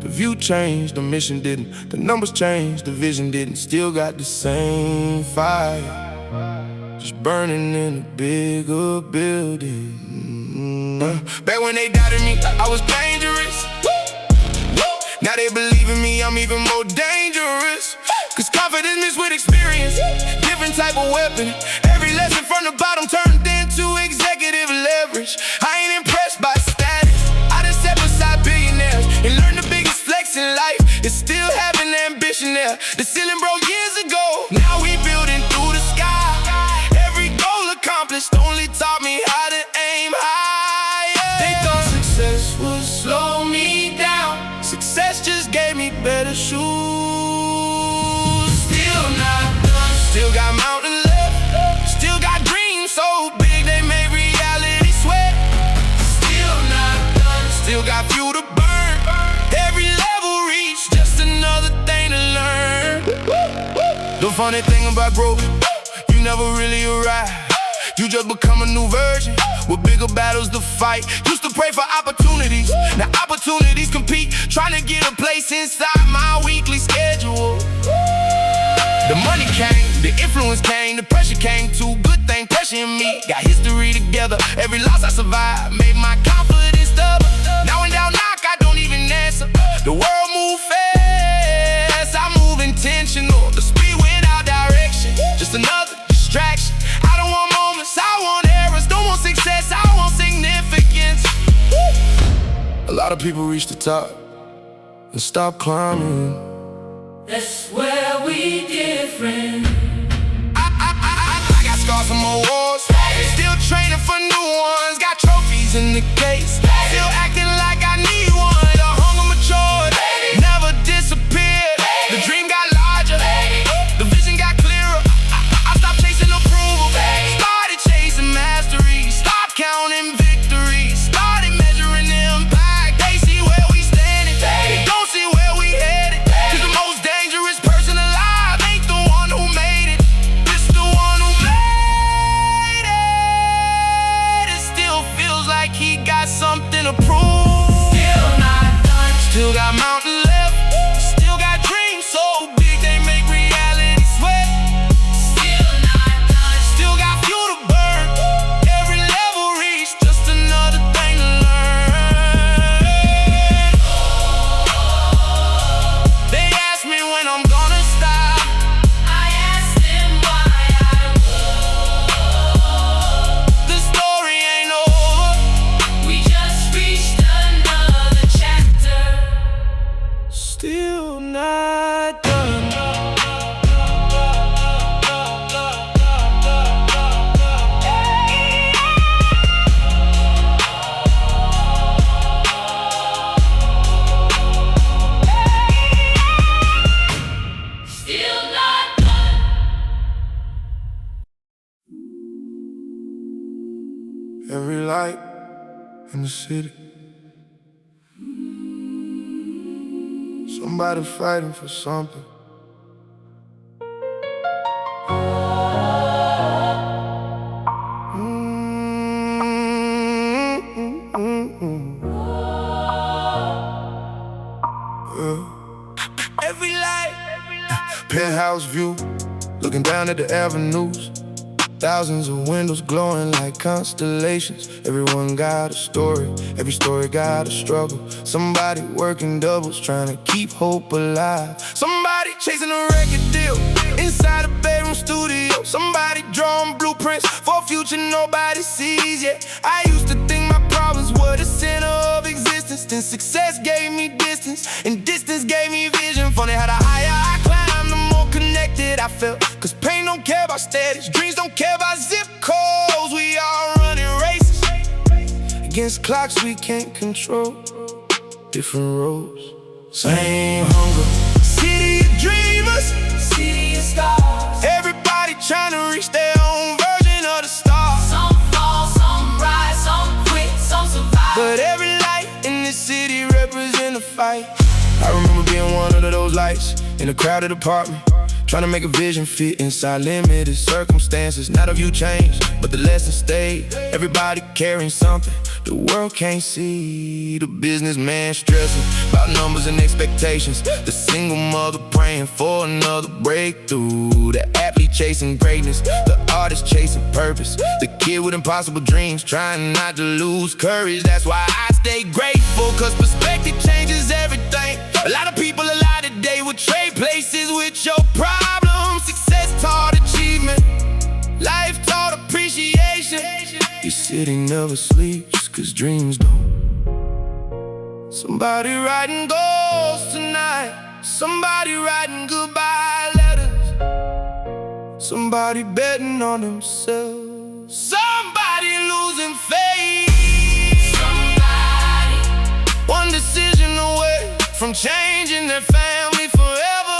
The view changed, the mission didn't. The numbers changed, the vision didn't. Still got the same fire, just burning in a bigger building. Back when they doubted me, I was dangerous. Now they believe in me, I'm even more dangerous. Cause confidence mixed with experience, different type of weapon. Every lesson from the bottom turned into executive leverage. I ain't impressed by status, I just sat beside billionaires and learned the biggest flex in life is still having ambition there. The ceiling broke years ago, now we building through the sky. Every goal accomplished only taught me how to aim higher. They thought success would slow me down, success just gave me better shoes. Still not done, still got mountain left, still got dreams so big they made reality sweat. Still not done, still got fuel to burn, every level reached, just another thing to learn. The funny thing about growth, you never really arrive, you just become a new version with bigger battles to fight. Used to pray for opportunities, now opportunities compete, trying to get a place inside my weekly schedule. The money came, the influence came, the pressure came too. Good thing pressuring me, got history together. Every loss I survived made my confidence stubborn. Now when down knock, I don't even answer. The world move fast, I move intentional. The speed without direction, just another distraction. I don't want moments, I want errors. Don't want success, I want significance. A lot of people reach the top and stop climbing. That's where we different. I got scars from more wars, still training for new ones. Got trophies in the case, still acting like I need one. The hunger matured, never disappeared. The dream got larger, the vision got clearer. I stopped chasing approval, started chasing mastery. Stopped counting victories, started measuring impact. They see where we standing, they don't see where we headed. Cause the most dangerous person alive ain't the one who made it, it's the one who made it. It still feels like he got something to prove. Still not done, Still got mountain left, still got dreams so big they make reality sweat. still not done. Still got fuel to burn, every level reached, just another thing to learn. They ask me when I'm gonna stop, I asked them why I would. the story ain't over. We just reached another chapter. Still not done. Still not done. Every light in the city, somebody fighting for something. Every light, penthouse view, looking down at the avenues. Thousands of windows glowing like constellations. Everyone got a story, every story got a struggle. Somebody working doubles, trying to keep hope alive. Somebody chasing a record deal inside a bedroom future nobody sees yet. I used to think my problems were the center of existence. Then success gave me distance, and distance gave me vision. Funny how the higher I climb, the more connected I felt. Cause pain don't care about status, dreams don't care about zip codes. We all running races against clocks we can't control. Different roads, same hunger. City of dreamers, City of stars. everybody trying to reach their own version of the star. Some fall, some rise, some quit, some survive. But every light in this city represent a fight. I remember being one of those lights in a crowded apartment, trying to make a vision fit inside limited circumstances. Not a view changed, but the lesson stayed. Everybody carrying something the world can't see. The businessman stressing about numbers and expectations, the single mother praying for another breakthrough, the athlete chasing greatness, the artist chasing purpose, the kid with impossible dreams trying not to lose courage. That's why I stay grateful, cause perspective changes everything. A lot of people alive today will trade places with your problems. Success taught achievement, life taught appreciation. Your city never sleeps, cause dreams don't. Somebody writing goals tonight, somebody writing goodbye letters, somebody betting on themselves, somebody losing faith, Somebody, one decision away from changing their family forever.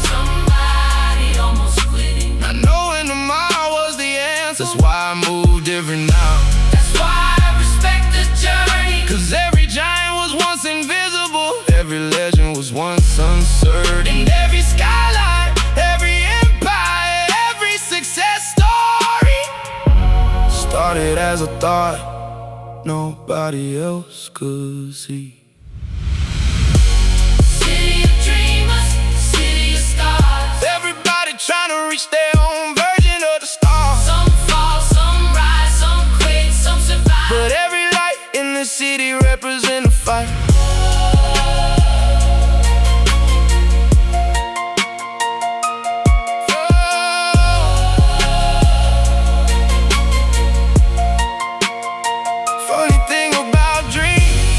somebody almost quitting. Not knowing tomorrow was the answer. That's why I move different now. That's why I respect the journey. Cause every giant was once invisible, every legend was once uncertain, and every skyline, every empire, every success story started as a thought nobody else could see. City of dreamers, city of stars. Everybody trying to reach their own version of the star. Some fall, some rise, some quit, some survive. But every light in the city represent a fight. Funny thing about dreams,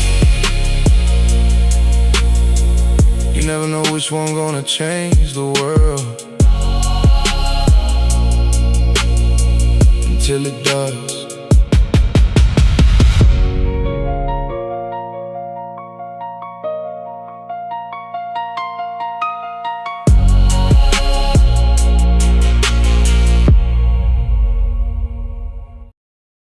you never know which one gonna change the world until it does.